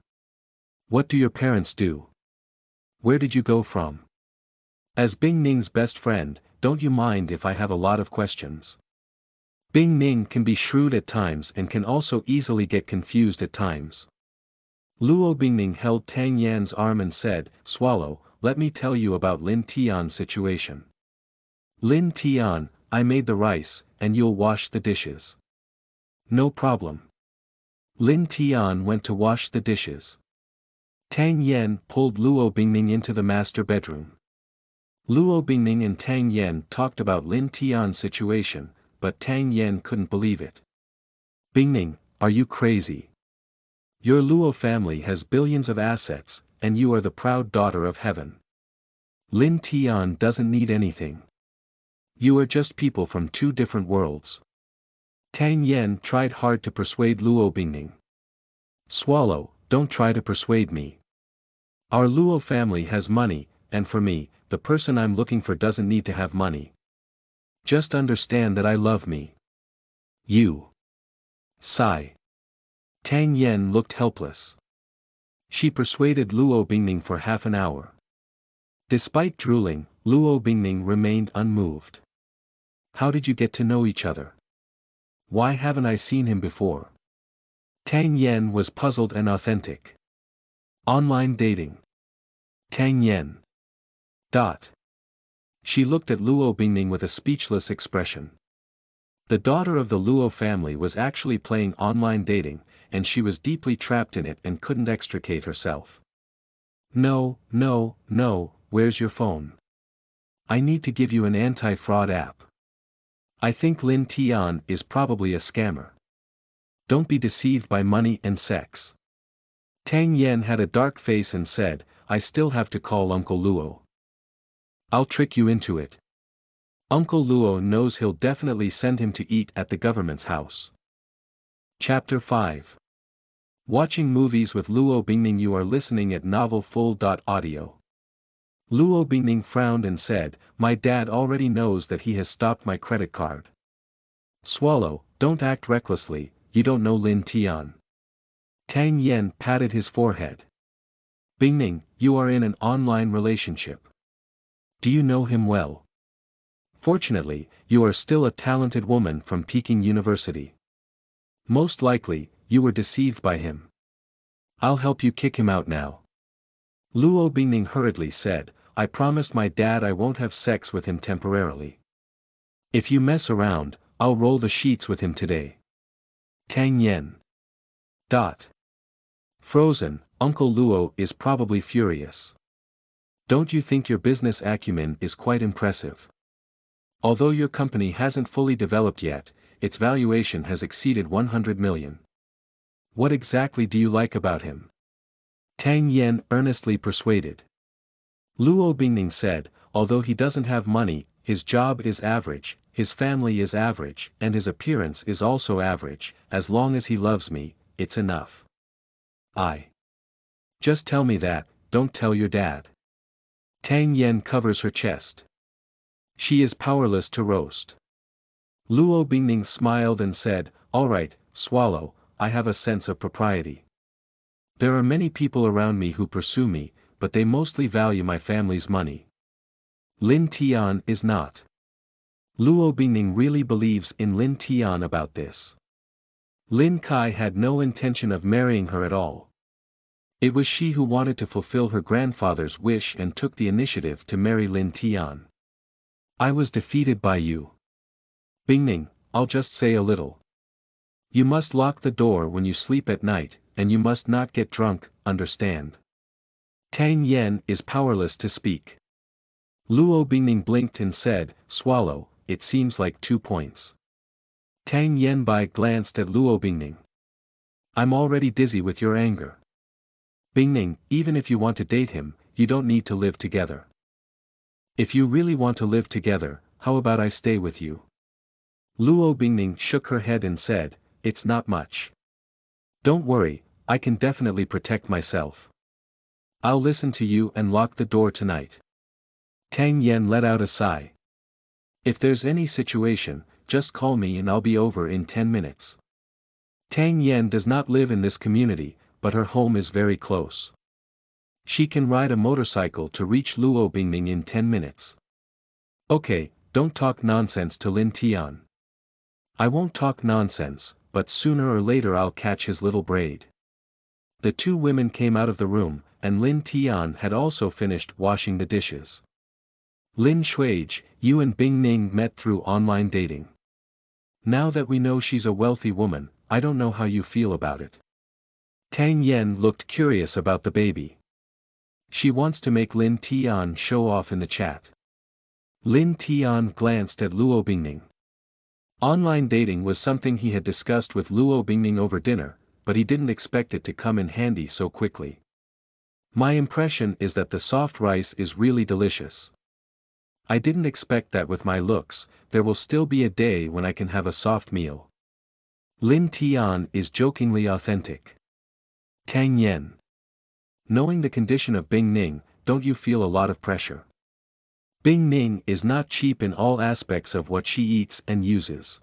What do your parents do? Where did you go from? As Bingning's best friend, don't you mind if I have a lot of questions? Bingning can be shrewd at times and can also easily get confused at times. Luo Bingning held Tang Yan's arm and said, swallow, let me tell you about Lin Tian's situation. Lin Tian, I made the rice, and you'll wash the dishes. No problem. Lin Tian went to wash the dishes. Tang Yen pulled Luo Bingning into the master bedroom. Luo Bingning and Tang Yen talked about Lin Tian's situation, but Tang Yen couldn't believe it. Bingning, are you crazy? Your Luo family has billions of assets, and you are the proud daughter of heaven. Lin Tian doesn't need anything. You are just people from two different worlds. Tang Yen tried hard to persuade Luo Bingning. Swallow, don't try to persuade me. Our Luo family has money, and for me, the person I'm looking for doesn't need to have money. Just understand that I love me. You. Sigh. Tang Yen looked helpless. She persuaded Luo Bingning for half an hour. Despite drooling, Luo Bingning remained unmoved. How did you get to know each other? Why haven't I seen him before? Tang Yen was puzzled and authentic. Online dating. Tang Yen. She looked at Luo Bingning with a speechless expression. The daughter of the Luo family was actually playing online dating, and she was deeply trapped in it and couldn't extricate herself. No, where's your phone? I need to give you an anti-fraud app. I think Lin Tian is probably a scammer. Don't be deceived by money and sex. Tang Yen had a dark face and said, I still have to call Uncle Luo. I'll trick you into it. Uncle Luo knows he'll definitely send him to eat at the government's house. Chapter 5. Watching movies with Luo Bingning. You are listening at novelfull.audio. Luo Bingning frowned and said, my dad already knows that he has stopped my credit card. Swallow, don't act recklessly, you don't know Lin Tian. Tang Yen patted his forehead. Bingning, you are in an online relationship. Do you know him well? Fortunately, you are still a talented woman from Peking University. Most likely, you were deceived by him. I'll help you kick him out now. Luo Bingning hurriedly said, I promised my dad I won't have sex with him temporarily. If you mess around, I'll roll the sheets with him today. Tang Yen. Frozen, Uncle Luo is probably furious. Don't you think your business acumen is quite impressive? Although your company hasn't fully developed yet, its valuation has exceeded 100 million. What exactly do you like about him? Tang Yen earnestly persuaded. Luo Bingning said, although he doesn't have money, his job is average, his family is average, and his appearance is also average. As long as he loves me, it's enough. Just tell me that, don't tell your dad. Tang Yen covers her chest. She is powerless to roast. Luo Bingning smiled and said, all right, swallow, I have a sense of propriety. There are many people around me who pursue me, but they mostly value my family's money. Lin Tian is not. Luo Bingning really believes in Lin Tian about this. Lin Kai had no intention of marrying her at all. It was she who wanted to fulfill her grandfather's wish and took the initiative to marry Lin Tian. I was defeated by you. Bingning, I'll just say a little. You must lock the door when you sleep at night, and you must not get drunk, understand? Tang Yen is powerless to speak. Luo Bingning blinked and said, swallow, it seems like 2 points. Tang Yen glanced at Luo Bingning. I'm already dizzy with your anger. Bingning, even if you want to date him, you don't need to live together. If you really want to live together, how about I stay with you? Luo Bingning shook her head and said, it's not much. Don't worry, I can definitely protect myself. I'll listen to you and lock the door tonight. Tang Yen let out a sigh. If there's any situation, just call me and I'll be over in 10 minutes. Tang Yen does not live in this community, but her home is very close. She can ride a motorcycle to reach Luo Bingning in 10 minutes. Okay, don't talk nonsense to Lin Tian. I won't talk nonsense, but sooner or later I'll catch his little braid. The 2 women came out of the room, and Lin Tian had also finished washing the dishes. Lin Shuage, you and Bingning met through online dating. Now that we know she's a wealthy woman, I don't know how you feel about it. Tang Yen looked curious about the baby. She wants to make Lin Tian show off in the chat. Lin Tian glanced at Luo Bingning. Online dating was something he had discussed with Luo Bingning over dinner, but he didn't expect it to come in handy so quickly. My impression is that the soft rice is really delicious. I didn't expect that with my looks, there will still be a day when I can have a soft meal. Lin Tian is jokingly authentic. Tang Yen. Knowing the condition of Bingning, don't you feel a lot of pressure? Bingning is not cheap in all aspects of what she eats and uses.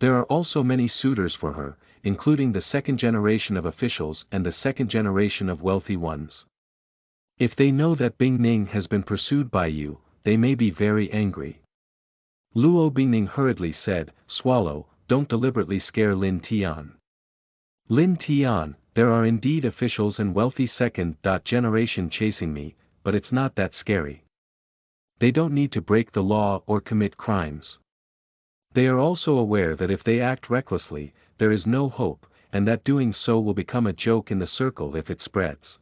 There are also many suitors for her, including the 2nd generation of officials and the 2nd generation of wealthy ones. If they know that Bingning has been pursued by you, they may be very angry. Luo Bingning hurriedly said, swallow, don't deliberately scare Lin Tian. Lin Tian, there are indeed officials and wealthy 2nd generation chasing me, but it's not that scary. They don't need to break the law or commit crimes. They are also aware that if they act recklessly, there is no hope, and that doing so will become a joke in the circle if it spreads.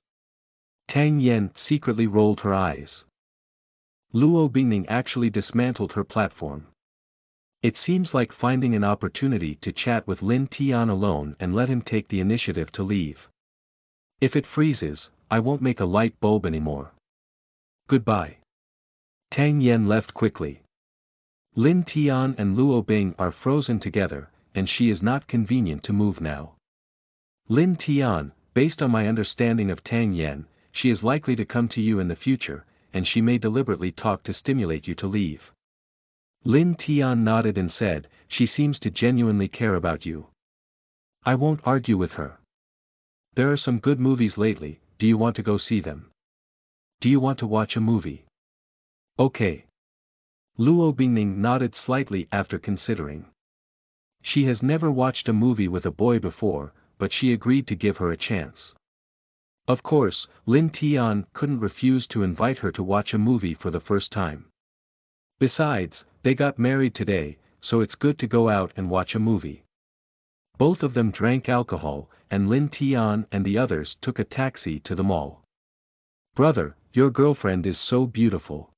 Tang Yen secretly rolled her eyes. Luo Bingning actually dismantled her platform. It seems like finding an opportunity to chat with Lin Tian alone and let him take the initiative to leave. If it freezes, I won't make a light bulb anymore. Goodbye. Tang Yen left quickly. Lin Tian and Luo Bing are frozen together, and she is not convenient to move now. Lin Tian, based on my understanding of Tang Yen, she is likely to come to you in the future, and she may deliberately talk to stimulate you to leave. Lin Tian nodded and said, she seems to genuinely care about you. I won't argue with her. There are some good movies lately, do you want to go see them? Do you want to watch a movie? Okay. Luo Bingning nodded slightly after considering. She has never watched a movie with a boy before, but she agreed to give her a chance. Of course, Lin Tian couldn't refuse to invite her to watch a movie for the first time. Besides, they got married today, so it's good to go out and watch a movie. Both of them drank alcohol, and Lin Tian and the others took a taxi to the mall. Brother, your girlfriend is so beautiful.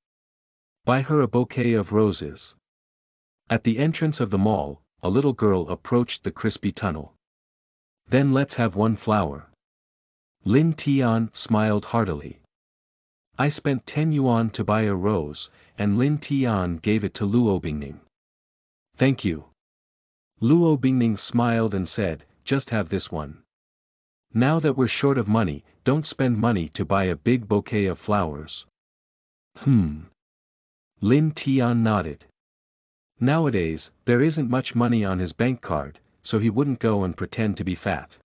Buy her a bouquet of roses. At the entrance of the mall, a little girl approached the crispy tunnel. Then let's have one flower. Lin Tian smiled heartily. I spent 10 yuan to buy a rose, and Lin Tian gave it to Luo Bingning. Thank you. Luo Bingning smiled and said, just have this one. Now that we're short of money, don't spend money to buy a big bouquet of flowers. Lin Tian nodded. Nowadays, there isn't much money on his bank card, so he wouldn't go and pretend to be fat.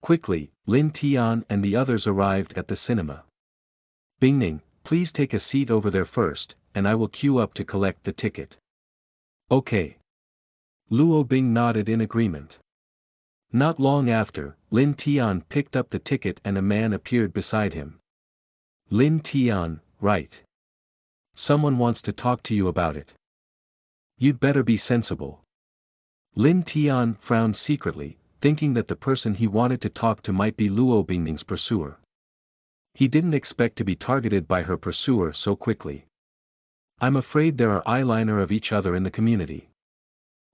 Quickly, Lin Tian and the others arrived at the cinema. Bingning, please take a seat over there first, and I will queue up to collect the ticket. Okay. Luo Bing nodded in agreement. Not long after, Lin Tian picked up the ticket and a man appeared beside him. Lin Tian, right. Someone wants to talk to you about it. You'd better be sensible. Lin Tian frowned secretly, thinking that the person he wanted to talk to might be Luo Bingning's pursuer. He didn't expect to be targeted by her pursuer so quickly. I'm afraid there are eyeliner of each other in the community.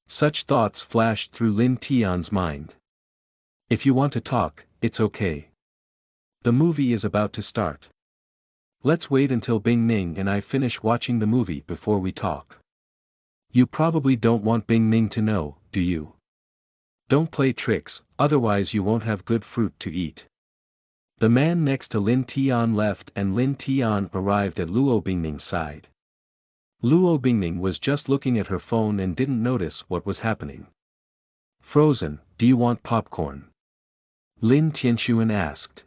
Such thoughts flashed through Lin Tian's mind. If you want to talk, it's okay. The movie is about to start. Let's wait until Bingning and I finish watching the movie before we talk. You probably don't want Bingning to know, do you? Don't play tricks, otherwise you won't have good fruit to eat. The man next to Lin Tian left and Lin Tian arrived at Luo Bingning's side. Luo Bingning was just looking at her phone and didn't notice what was happening. Frozen, do you want popcorn? Lin Tian asked.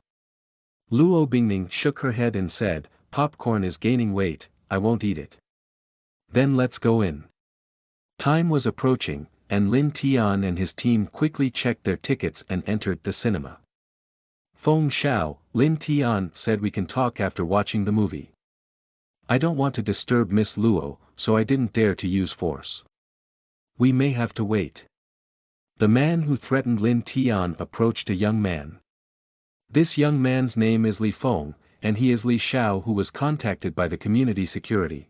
Luo Bingning shook her head and said, popcorn is gaining weight, I won't eat it. Then let's go in. Time was approaching, and Lin Tian and his team quickly checked their tickets and entered the cinema. Feng Xiao, Lin Tian said we can talk after watching the movie. I don't want to disturb Miss Luo, so I didn't dare to use force. We may have to wait. The man who threatened Lin Tian approached a young man. This young man's name is Li Feng, and he is Li Xiao who was contacted by the community security.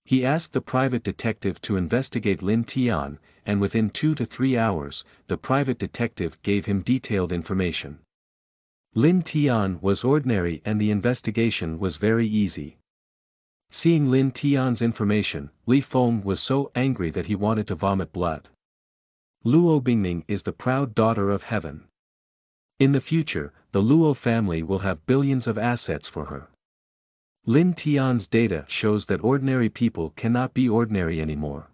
He asked the private detective to investigate Lin Tian, and within 2 to 3 hours, the private detective gave him detailed information. Lin Tian was ordinary and the investigation was very easy. Seeing Lin Tian's information, Li Feng was so angry that he wanted to vomit blood. Luo Bingning is the proud daughter of heaven. In the future, the Luo family will have billions of assets for her. Lin Tian's data shows that ordinary people cannot be ordinary anymore.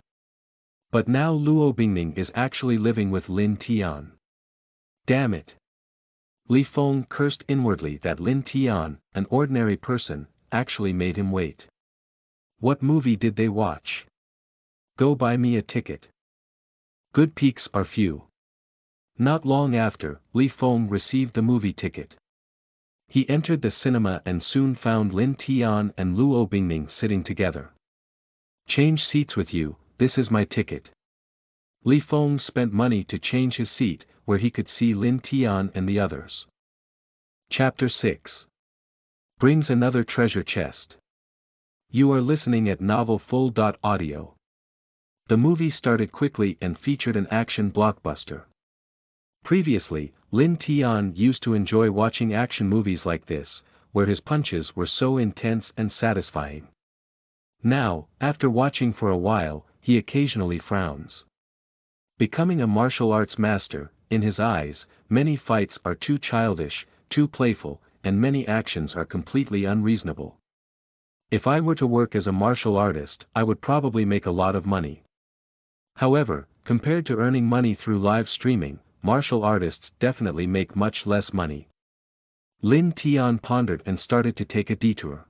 But now Luo Bingning is actually living with Lin Tian. Damn it. Li Feng cursed inwardly that Lin Tian, an ordinary person, actually made him wait. What movie did they watch? Go buy me a ticket. Good peaks are few. Not long after, Li Feng received the movie ticket. He entered the cinema and soon found Lin Tian and Luo Bingning sitting together. Change seats with you, this is my ticket. Li Feng spent money to change his seat, where he could see Lin Tian and the others. Chapter 6 Brings another treasure chest. You are listening at novelfull.audio. The movie started quickly and featured an action blockbuster. Previously, Lin Tian used to enjoy watching action movies like this, where his punches were so intense and satisfying. Now, after watching for a while, he occasionally frowns. Becoming a martial arts master, in his eyes, many fights are too childish, too playful, and many actions are completely unreasonable. If I were to work as a martial artist, I would probably make a lot of money. However, compared to earning money through live streaming, martial artists definitely make much less money. Lin Tian pondered and started to take a detour.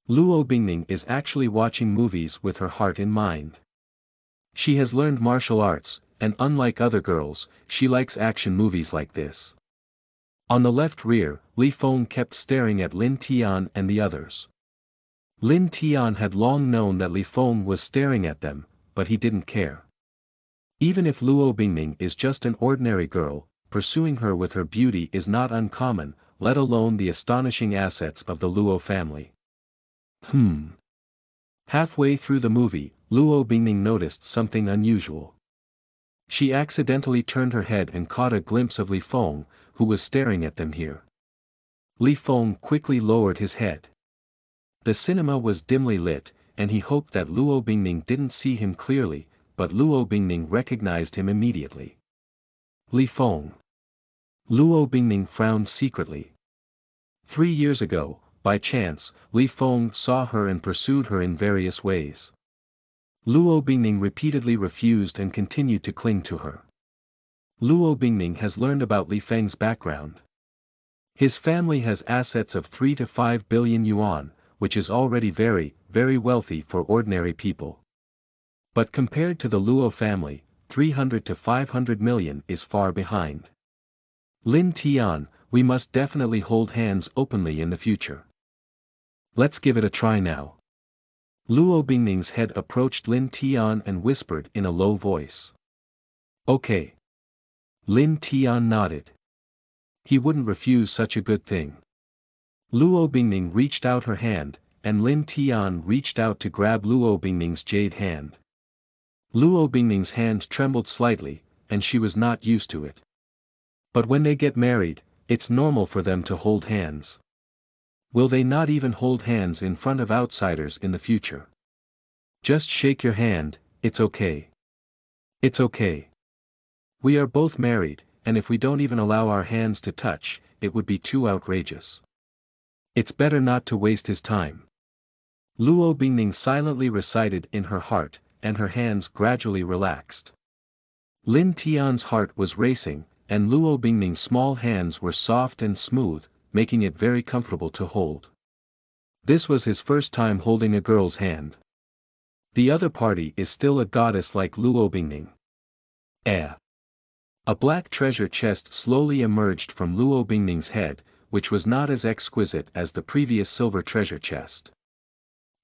Luo Bingning is actually watching movies with her heart in mind. She has learned martial arts, and unlike other girls, she likes action movies like this. On the left rear, Li Feng kept staring at Lin Tian and the others. Lin Tian had long known that Li Feng was staring at them, but he didn't care. Even if Luo Bingning is just an ordinary girl, pursuing her with her beauty is not uncommon, let alone the astonishing assets of the Luo family. Halfway through the movie, Luo Bingning noticed something unusual. She accidentally turned her head and caught a glimpse of Li Feng, who was staring at them here. Li Feng quickly lowered his head. The cinema was dimly lit, and he hoped that Luo Bingning didn't see him clearly, but Luo Bingning recognized him immediately. Li Feng. Luo Bingning frowned secretly. 3 years ago, by chance, Li Feng saw her and pursued her in various ways. Luo Bingning repeatedly refused and continued to cling to her. Luo Bingning has learned about Li Feng's background. His family has assets of 3 to 5 billion yuan, which is already very, very wealthy for ordinary people. But compared to the Luo family, 300 to 500 million is far behind. Lin Tian, we must definitely hold hands openly in the future. Let's give it a try now. Luo Bingning's head approached Lin Tian and whispered in a low voice. Okay. Lin Tian nodded. He wouldn't refuse such a good thing. Luo Bingning reached out her hand, and Lin Tian reached out to grab Luo Bingning's jade hand. Luo Bingning's hand trembled slightly, and she was not used to it. But when they get married, it's normal for them to hold hands. Will they not even hold hands in front of outsiders in the future? Just shake your hand, it's okay. It's okay. We are both married, and if we don't even allow our hands to touch, it would be too outrageous. It's better not to waste his time. Luo Bingning silently recited in her heart, and her hands gradually relaxed. Lin Tian's heart was racing, and Luo Bingning's small hands were soft and smooth, making it very comfortable to hold. This was his first time holding a girl's hand. The other party is still a goddess like Luo Bingning. A black treasure chest slowly emerged from Luo Bingning's head, which was not as exquisite as the previous silver treasure chest.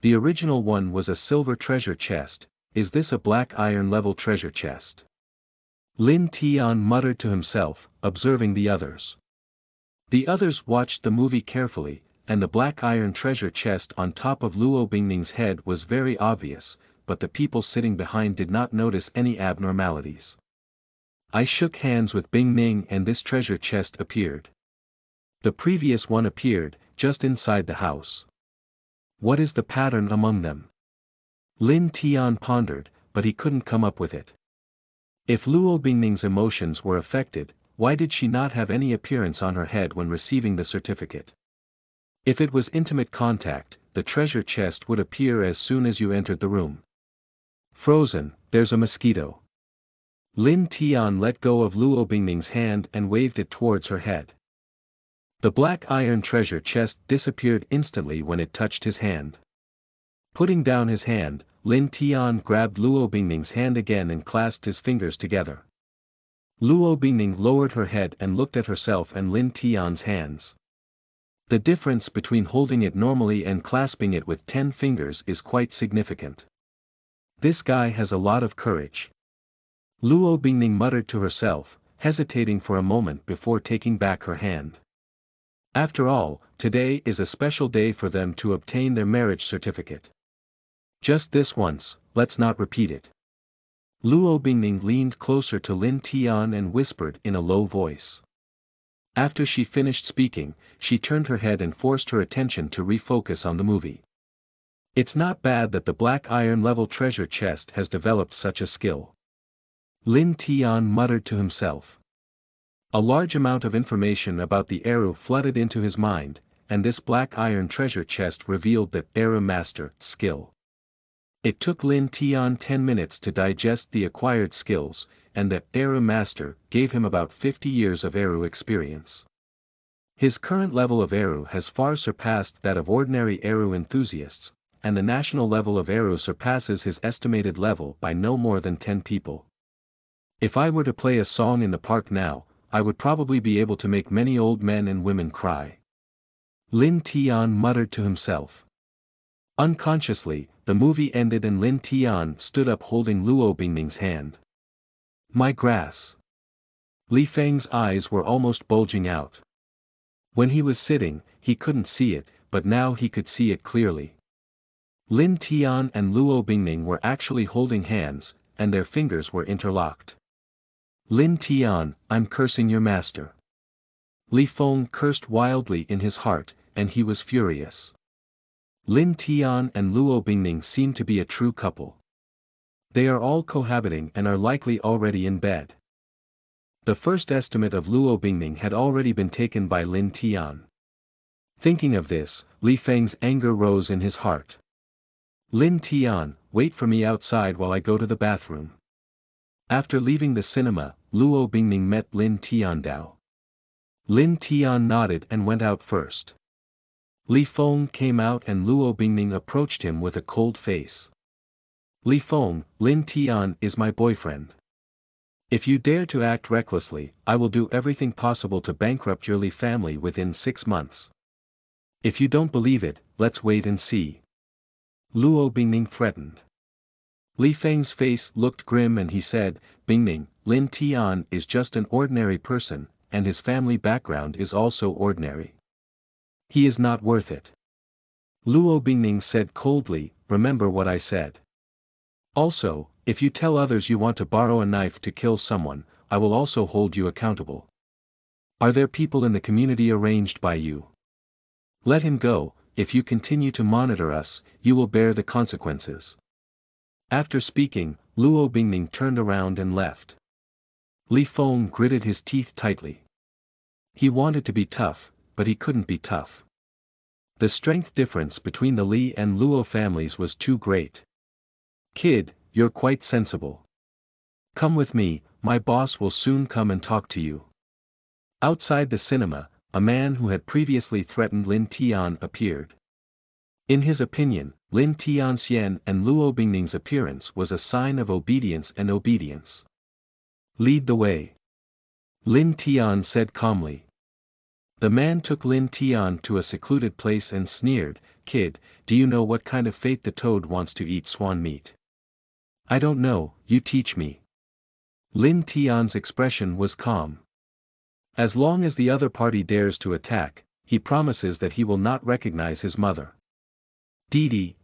The original one was a silver treasure chest. Is this a black iron level treasure chest? Lin Tian muttered to himself, observing the others. The others watched the movie carefully, and the black iron treasure chest on top of Luo Bingning's head was very obvious, but the people sitting behind did not notice any abnormalities. I shook hands with Bingning and this treasure chest appeared. The previous one appeared, just inside the house. What is the pattern among them? Lin Tian pondered, but he couldn't come up with it. If Luo Bingning's emotions were affected, why did she not have any appearance on her head when receiving the certificate? If it was intimate contact, the treasure chest would appear as soon as you entered the room. Frozen, there's a mosquito. Lin Tian let go of Luo Bingning's hand and waved it towards her head. The black iron treasure chest disappeared instantly when it touched his hand. Putting down his hand, Lin Tian grabbed Luo Bingning's hand again and clasped his fingers together. Luo Bingning lowered her head and looked at herself and Lin Tian's hands. The difference between holding it normally and clasping it with 10 fingers is quite significant. This guy has a lot of courage. Luo Bingning muttered to herself, hesitating for a moment before taking back her hand. After all, today is a special day for them to obtain their marriage certificate. Just this once, let's not repeat it. Luo Bingning leaned closer to Lin Tian and whispered in a low voice. After she finished speaking, she turned her head and forced her attention to refocus on the movie. It's not bad that the black iron level treasure chest has developed such a skill. Lin Tian muttered to himself. A large amount of information about the Eru flooded into his mind, and this black iron treasure chest revealed the Eru master skill. It took Lin Tian 10 minutes to digest the acquired skills, and the Eru master gave him about 50 years of Eru experience. His current level of Eru has far surpassed that of ordinary Eru enthusiasts, and the national level of Eru surpasses his estimated level by no more than 10 people. If I were to play a song in the park now, I would probably be able to make many old men and women cry. Lin Tian muttered to himself. Unconsciously, the movie ended and Lin Tian stood up holding Luo Bingning's hand. My grass. Li Feng's eyes were almost bulging out. When he was sitting, he couldn't see it, but now he could see it clearly. Lin Tian and Luo Bingning were actually holding hands, and their fingers were interlocked. Lin Tian, I'm cursing your master. Li Feng cursed wildly in his heart, and he was furious. Lin Tian and Luo Bingning seem to be a true couple. They are all cohabiting and are likely already in bed. The first estimate of Luo Bingning had already been taken by Lin Tian. Thinking of this, Li Feng's anger rose in his heart. Lin Tian, wait for me outside while I go to the bathroom. After leaving the cinema, Luo Bingning met Lin Tian Dao. Lin Tian nodded and went out first. Li Feng came out and Luo Bingning approached him with a cold face. Li Feng, Lin Tian is my boyfriend. If you dare to act recklessly, I will do everything possible to bankrupt your Li family within 6 months. If you don't believe it, let's wait and see. Luo Bingning threatened. Li Feng's face looked grim and he said, Bingning, Lin Tian is just an ordinary person, and his family background is also ordinary. He is not worth it. Luo Bingning said coldly, remember what I said. Also, if you tell others you want to borrow a knife to kill someone, I will also hold you accountable. Are there people in the community arranged by you? Let him go, if you continue to monitor us, you will bear the consequences. After speaking, Luo Bingning turned around and left. Li Feng gritted his teeth tightly. He wanted to be tough, but he couldn't be tough. The strength difference between the Li and Luo families was too great. Kid, you're quite sensible. Come with me, my boss will soon come and talk to you. Outside the cinema, a man who had previously threatened Lin Tian appeared. In his opinion, Lin Tianxian and Luo Bingning's appearance was a sign of obedience and obedience. Lead the way. Lin Tian said calmly. The man took Lin Tian to a secluded place and sneered, Kid, do you know what kind of fate the toad wants to eat swan meat? I don't know, you teach me. Lin Tian's expression was calm. As long as the other party dares to attack, he promises that he will not recognize his mother. Didi.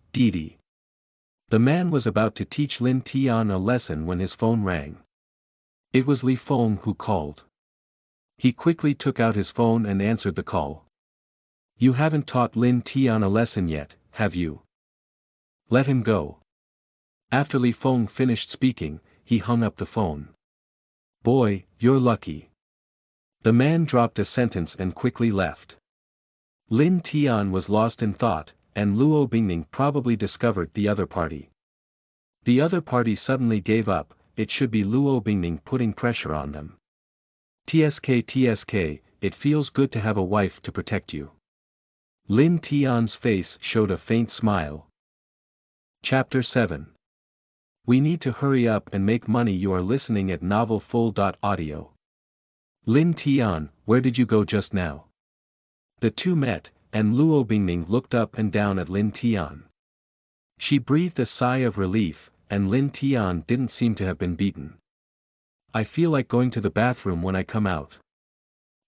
The man was about to teach Lin Tian a lesson when his phone rang. It was Li Feng who called. He quickly took out his phone and answered the call. You haven't taught Lin Tian a lesson yet, have you? Let him go. After Li Feng finished speaking, he hung up the phone. Boy, you're lucky. The man dropped a sentence and quickly left. Lin Tian was lost in thought, and Luo Bingning probably discovered the other party. The other party suddenly gave up, it should be Luo Bingning putting pressure on them. TSK, it feels good to have a wife to protect you. Lin Tian's face showed a faint smile. Chapter 7. We need to hurry up and make money. You are listening at novelfull.audio. Lin Tian, where did you go just now? The two met, and Luo Bingning looked up and down at Lin Tian. She breathed a sigh of relief, and Lin Tian didn't seem to have been beaten. I feel like going to the bathroom when I come out.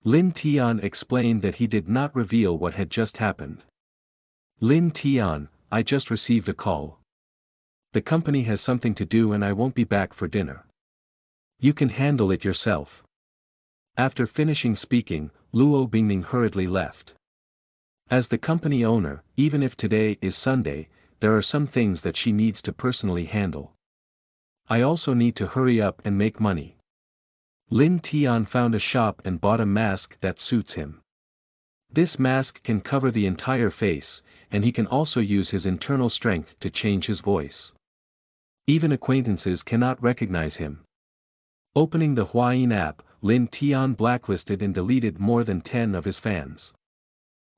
Lin Tian explained that he did not reveal what had just happened. Lin Tian, I just received a call. The company has something to do and I won't be back for dinner. You can handle it yourself. After finishing speaking, Luo Bingning hurriedly left. As the company owner, even if today is Sunday, there are some things that she needs to personally handle. I also need to hurry up and make money. Lin Tian found a shop and bought a mask that suits him. This mask can cover the entire face, and he can also use his internal strength to change his voice. Even acquaintances cannot recognize him. Opening the Huayin app, Lin Tian blacklisted and deleted more than 10 of his fans.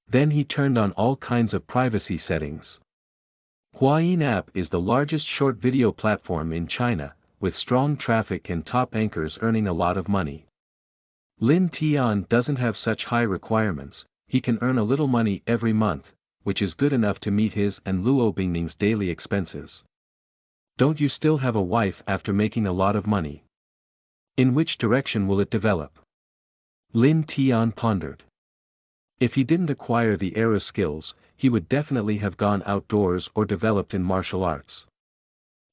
Then he turned on all kinds of privacy settings. Huayin app is the largest short video platform in China, with strong traffic and top anchors earning a lot of money. Lin Tian doesn't have such high requirements, he can earn a little money every month, which is good enough to meet his and Luo Bingning's daily expenses. Don't you still have a wife after making a lot of money? In which direction will it develop? Lin Tian pondered. If he didn't acquire the arrow skills, he would definitely have gone outdoors or developed in martial arts.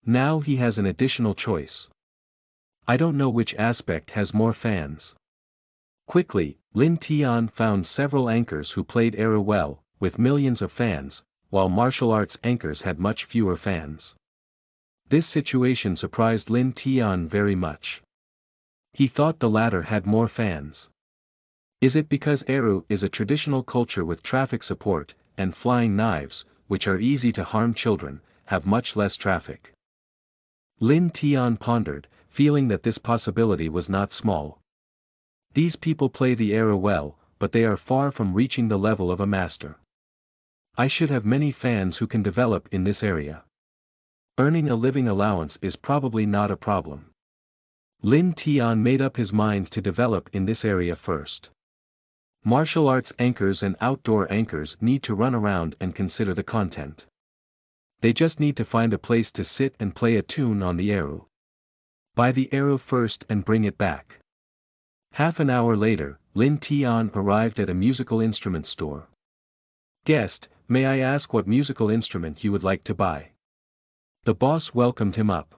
Now he has an additional choice. I don't know which aspect has more fans. Quickly, Lin Tian found several anchors who played arrow well, with millions of fans, while martial arts anchors had much fewer fans. This situation surprised Lin Tian very much. He thought the latter had more fans. Is it because arrow is a traditional culture with traffic support, and flying knives, which are easy to harm children, have much less traffic? Lin Tian pondered, feeling that this possibility was not small. These people play the arrow well, but they are far from reaching the level of a master. I should have many fans who can develop in this area. Earning a living allowance is probably not a problem. Lin Tian made up his mind to develop in this area first. Martial arts anchors and outdoor anchors need to run around and consider the content. They just need to find a place to sit and play a tune on the arrow. Buy the arrow first and bring it back. Half an hour later, Lin Tian arrived at a musical instrument store. Guest, may I ask what musical instrument you would like to buy? The boss welcomed him up.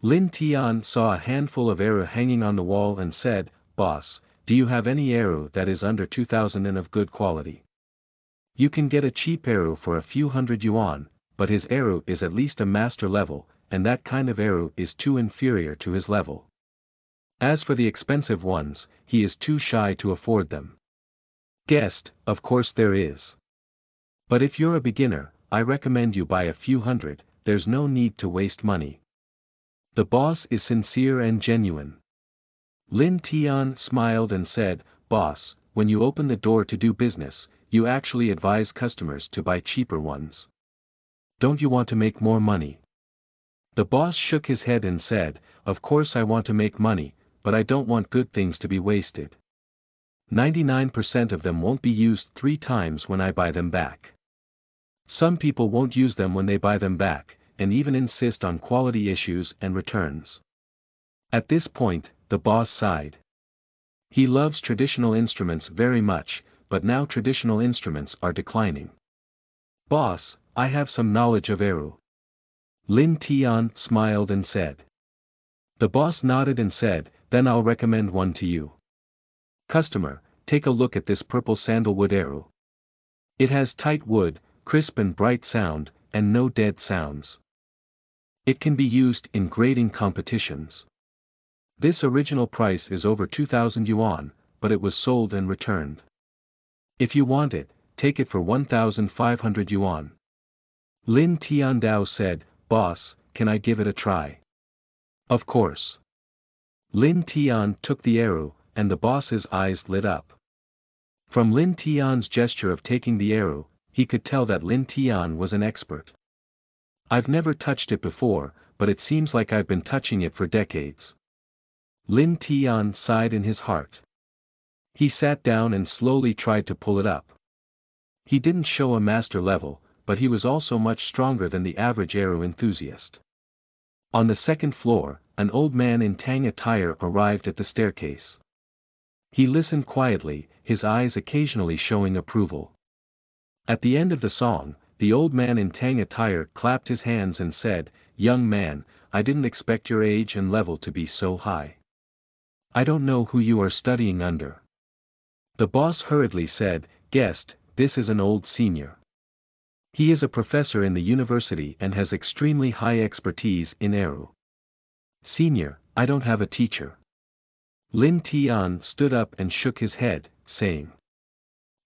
Lin Tian saw a handful of arrow hanging on the wall and said, Boss, do you have any arrow that is under 2,000 and of good quality? You can get a cheap arrow for a few hundred yuan, but his arrow is at least a master level, and that kind of arrow is too inferior to his level. As for the expensive ones, he is too shy to afford them. Guest, of course there is. But if you're a beginner, I recommend you buy a few hundred, there's no need to waste money. The boss is sincere and genuine. Lin Tian smiled and said, Boss, when you open the door to do business, you actually advise customers to buy cheaper ones. Don't you want to make more money? The boss shook his head and said, Of course I want to make money, but I don't want good things to be wasted. 99% of them won't be used 3 times when I buy them back. Some people won't use them when they buy them back, and even insist on quality issues and returns. At this point, the boss sighed. He loves traditional instruments very much, but now traditional instruments are declining. Boss, I have some knowledge of arrow. Lin Tian smiled and said. The boss nodded and said, Then I'll recommend one to you. Customer, take a look at this purple sandalwood arrow. It has tight wood, crisp and bright sound, and no dead sounds. It can be used in grading competitions. This original price is over 2,000 yuan, but it was sold and returned. If you want it, take it for 1,500 yuan. Lin Tiandao said, Boss, can I give it a try? Of course. Lin Tian took the arrow, and the boss's eyes lit up. From Lin Tian's gesture of taking the arrow, he could tell that Lin Tian was an expert. I've never touched it before, but it seems like I've been touching it for decades. Lin Tian sighed in his heart. He sat down and slowly tried to pull it up. He didn't show a master level, but he was also much stronger than the average arrow enthusiast. On the second floor, an old man in tang attire arrived at the staircase. He listened quietly, his eyes occasionally showing approval. At the end of the song, the old man in tang attire clapped his hands and said, Young man, I didn't expect your age and level to be so high. I don't know who you are studying under. The boss hurriedly said, Guest, this is an old senior. He is a professor in the university and has extremely high expertise in arrow. Senior, I don't have a teacher. Lin Tian stood up and shook his head, saying.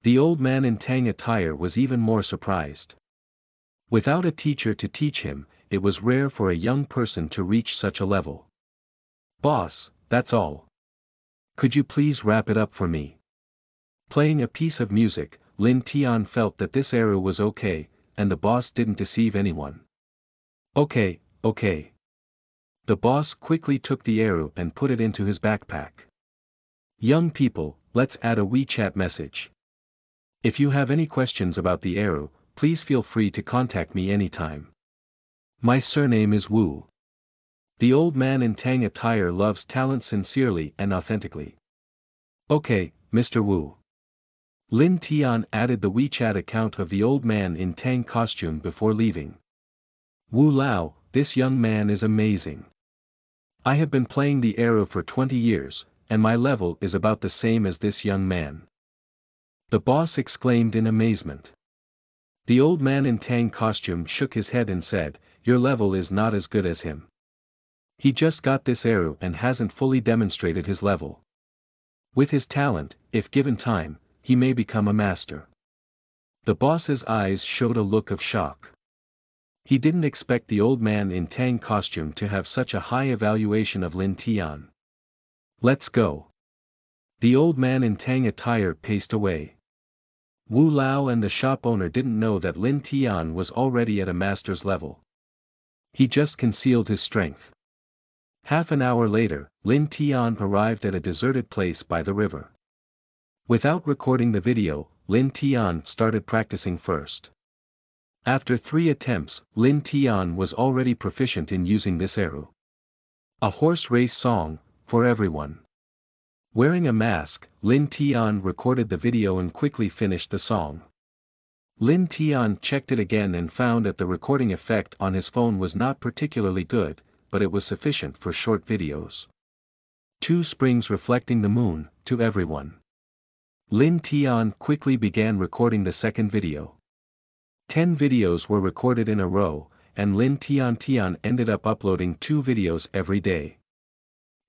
The old man in tang attire was even more surprised. Without a teacher to teach him, it was rare for a young person to reach such a level. Boss, that's all. Could you please wrap it up for me? Playing a piece of music, Lin Tian felt that this arrow was okay, and the boss didn't deceive anyone. Okay. The boss quickly took the arrow and put it into his backpack. Young people, let's add a WeChat message. If you have any questions about the arrow, please feel free to contact me anytime. My surname is Wu. The old man in Tang attire loves talent sincerely and authentically. Okay, Mr. Wu. Lin Tian added the WeChat account of the old man in Tang costume before leaving. Wu Lao, this young man is amazing. I have been playing the arrow for 20 years, and my level is about the same as this young man. The boss exclaimed in amazement. The old man in Tang costume shook his head and said, "Your level is not as good as him. He just got this arrow and hasn't fully demonstrated his level. With his talent, if given time, he may become a master." The boss's eyes showed a look of shock. He didn't expect the old man in Tang costume to have such a high evaluation of Lin Tian. Let's go. The old man in Tang attire paced away. Wu Lao and the shop owner didn't know that Lin Tian was already at a master's level. He just concealed his strength. Half an hour later, Lin Tian arrived at a deserted place by the river. Without recording the video, Lin Tian started practicing first. After 3 attempts, Lin Tian was already proficient in using this arrow. A horse race song, for everyone. Wearing a mask, Lin Tian recorded the video and quickly finished the song. Lin Tian checked it again and found that the recording effect on his phone was not particularly good, but it was sufficient for short videos. 2 springs reflecting the moon, to everyone. Lin Tian quickly began recording the second video. 10 videos were recorded in a row, and Lin Tian ended up uploading 2 videos every day.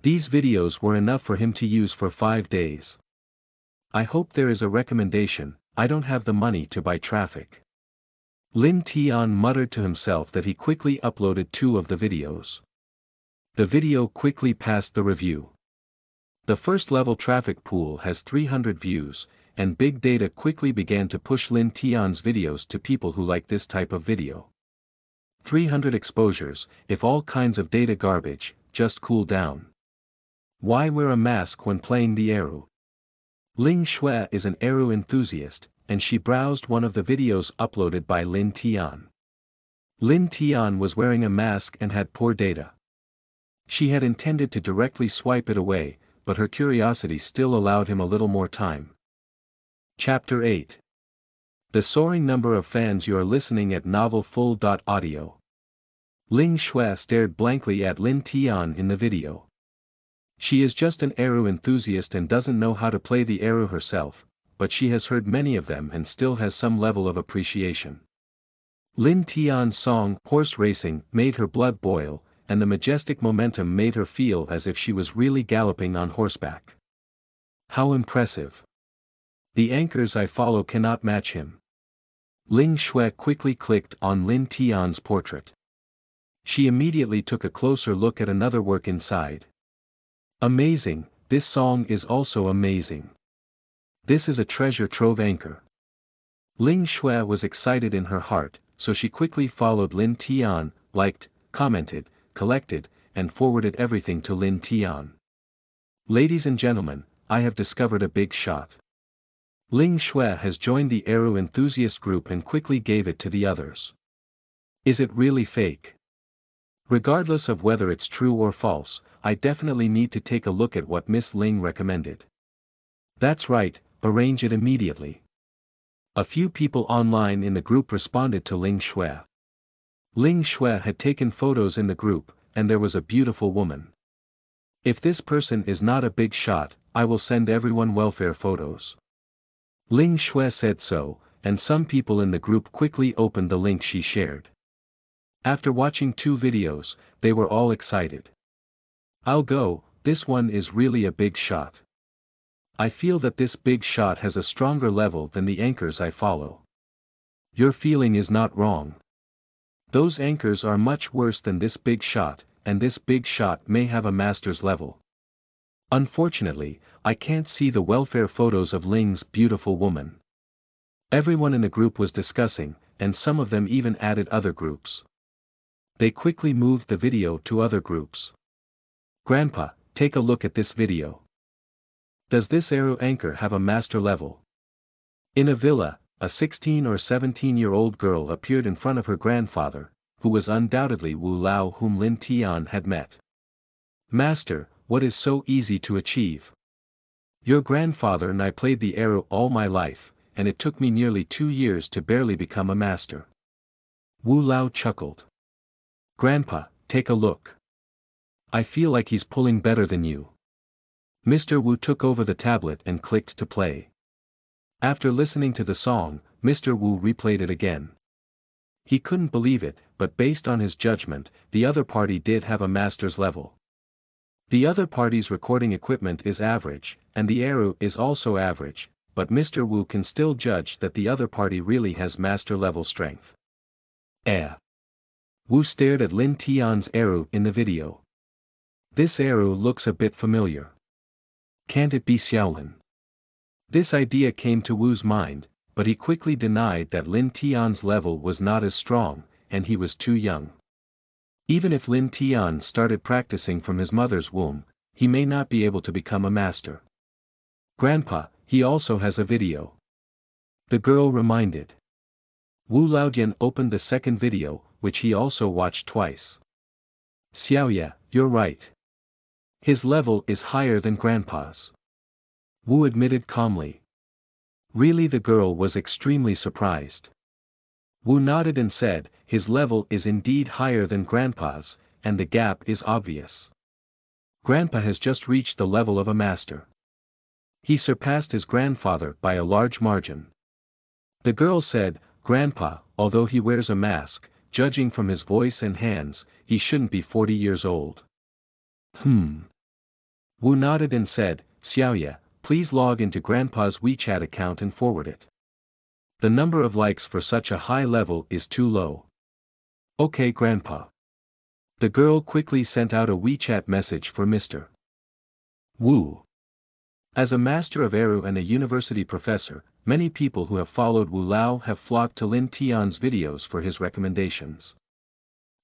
These videos were enough for him to use for 5 days. I hope there is a recommendation, I don't have the money to buy traffic. Lin Tian muttered to himself that he quickly uploaded 2 of the videos. The video quickly passed the review. The first level traffic pool has 300 views, and big data quickly began to push Lin Tian's videos to people who like this type of video. 300 exposures, if all kinds of data garbage, just cool down. Why wear a mask when playing the arrow? Ling Shui is an arrow enthusiast, and she browsed one of the videos uploaded by Lin Tian. Lin Tian was wearing a mask and had poor data. She had intended to directly swipe it away, but her curiosity still allowed him a little more time. Chapter 8. The soaring number of fans. You are listening at novel full.audio. Ling Shui stared blankly at Lin Tian in the video. She is just an arrow enthusiast and doesn't know how to play the arrow herself, but she has heard many of them and still has some level of appreciation. Lin Tian's song, Horse Racing, made her blood boil, and the majestic momentum made her feel as if she was really galloping on horseback. How impressive. The anchors I follow cannot match him. Ling Shui quickly clicked on Lin Tian's portrait. She immediately took a closer look at another work inside. Amazing, this song is also amazing. This is a treasure trove anchor. Ling Shui was excited in her heart, so she quickly followed Lin Tian, liked, commented, collected, and forwarded everything to Lin Tian. Ladies and gentlemen, I have discovered a big shot. Ling Shui has joined the arrow enthusiast group and quickly gave it to the others. Is it really fake? Regardless of whether it's true or false, I definitely need to take a look at what Miss Ling recommended. That's right, arrange it immediately. A few people online in the group responded to Ling Shui. Ling Shui had taken photos in the group, and there was a beautiful woman. If this person is not a big shot, I will send everyone welfare photos. Ling Shui said so, and some people in the group quickly opened the link she shared. After watching 2 videos, they were all excited. I'll go, this one is really a big shot. I feel that this big shot has a stronger level than the anchors I follow. Your feeling is not wrong. Those anchors are much worse than this big shot, and this big shot may have a master's level. Unfortunately, I can't see the welfare photos of Ling's beautiful woman. Everyone in the group was discussing, and some of them even added other groups. They quickly moved the video to other groups. Grandpa, take a look at this video. Does this arrow anchor have a master level? In a villa, a 16 or 17-year-old girl appeared in front of her grandfather, who was undoubtedly Wu Lao whom Lin Tian had met. Master, what is so easy to achieve? Your grandfather and I played the arrow all my life, and it took me nearly 2 years to barely become a master. Wu Lao chuckled. Grandpa, take a look. I feel like he's pulling better than you. Mr. Wu took over the tablet and clicked to play. After listening to the song, Mr. Wu replayed it again. He couldn't believe it, but based on his judgment, the other party did have a master's level. The other party's recording equipment is average, and the arrow is also average, but Mr. Wu can still judge that the other party really has master level strength. Wu stared at Lin Tian's arrow in the video. This arrow looks a bit familiar. Can't it be Xiaolin? This idea came to Wu's mind, but he quickly denied that Lin Tian's level was not as strong, and he was too young. Even if Lin Tian started practicing from his mother's womb, he may not be able to become a master. Grandpa, he also has a video. The girl reminded. Wu Laodian opened the second video, which he also watched twice. Xiaoye, you're right. His level is higher than Grandpa's. Wu admitted calmly. Really, the girl was extremely surprised. Wu nodded and said, his level is indeed higher than Grandpa's, and the gap is obvious. Grandpa has just reached the level of a master. He surpassed his grandfather by a large margin. The girl said, Grandpa, although he wears a mask, judging from his voice and hands, he shouldn't be 40 years old. Wu nodded and said, Xiaoye, please log into Grandpa's WeChat account and forward it. The number of likes for such a high level is too low. Okay, Grandpa. The girl quickly sent out a WeChat message for Mr. Wu. As a master of arrow and a university professor, many people who have followed Wu Lao have flocked to Lin Tian's videos for his recommendations.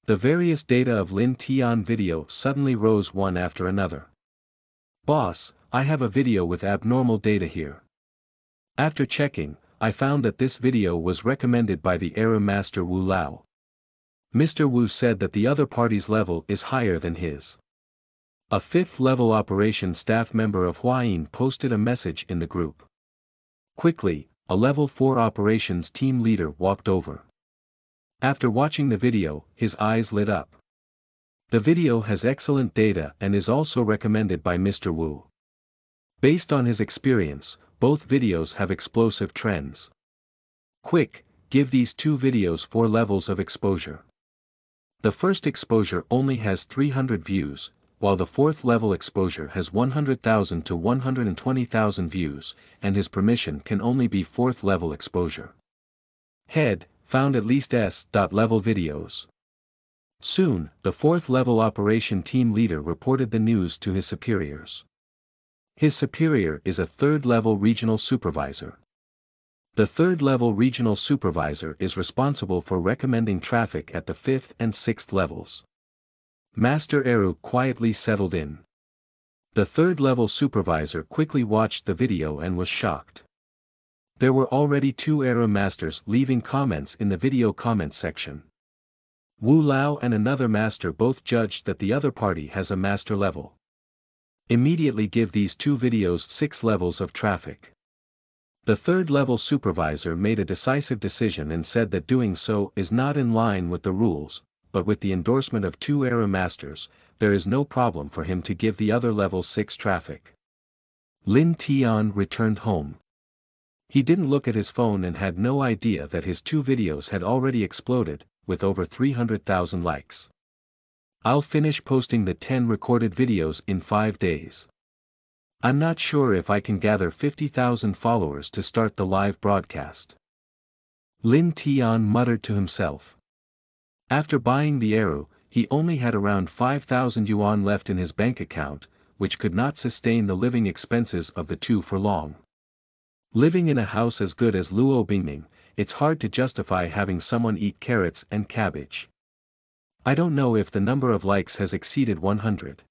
The various data of Lin Tian video suddenly rose one after another. Boss, I have a video with abnormal data here. After checking, I found that this video was recommended by the arrow master Wu Lao. Mr. Wu said that the other party's level is higher than his. A 5th level operation staff member of Huayin posted a message in the group. Quickly, a level 4 operations team leader walked over. After watching the video, his eyes lit up. The video has excellent data and is also recommended by Mr. Wu. Based on his experience, both videos have explosive trends. Quick, give these 2 videos 4 levels of exposure. The first exposure only has 300 views, while the 4th level exposure has 100,000 to 120,000 views, and his permission can only be 4th level exposure. Head, found at least S.level videos. Soon, the 4th level operation team leader reported the news to his superiors. His superior is a 3rd level regional supervisor. The 3rd level regional supervisor is responsible for recommending traffic at the 5th and 6th levels. Master Arrow quietly settled in. The 3rd level supervisor quickly watched the video and was shocked. There were already 2 Arrow masters leaving comments in the video comment section. Wu Lao and another master both judged that the other party has a master level. Immediately give these 2 videos 6 levels of traffic. The 3rd level supervisor made a decisive decision and said that doing so is not in line with the rules, but with the endorsement of 2 Arrow masters, there is no problem for him to give the other level 6 traffic. Lin Tian returned home. He didn't look at his phone and had no idea that his 2 videos had already exploded, with over 300,000 likes. I'll finish posting the 10 recorded videos in 5 days. I'm not sure if I can gather 50,000 followers to start the live broadcast. Lin Tian muttered to himself. After buying the arrow, he only had around 5,000 yuan left in his bank account, which could not sustain the living expenses of the 2 for long. Living in a house as good as Luo Bingning, it's hard to justify having someone eat carrots and cabbage. I don't know if the number of likes has exceeded 100.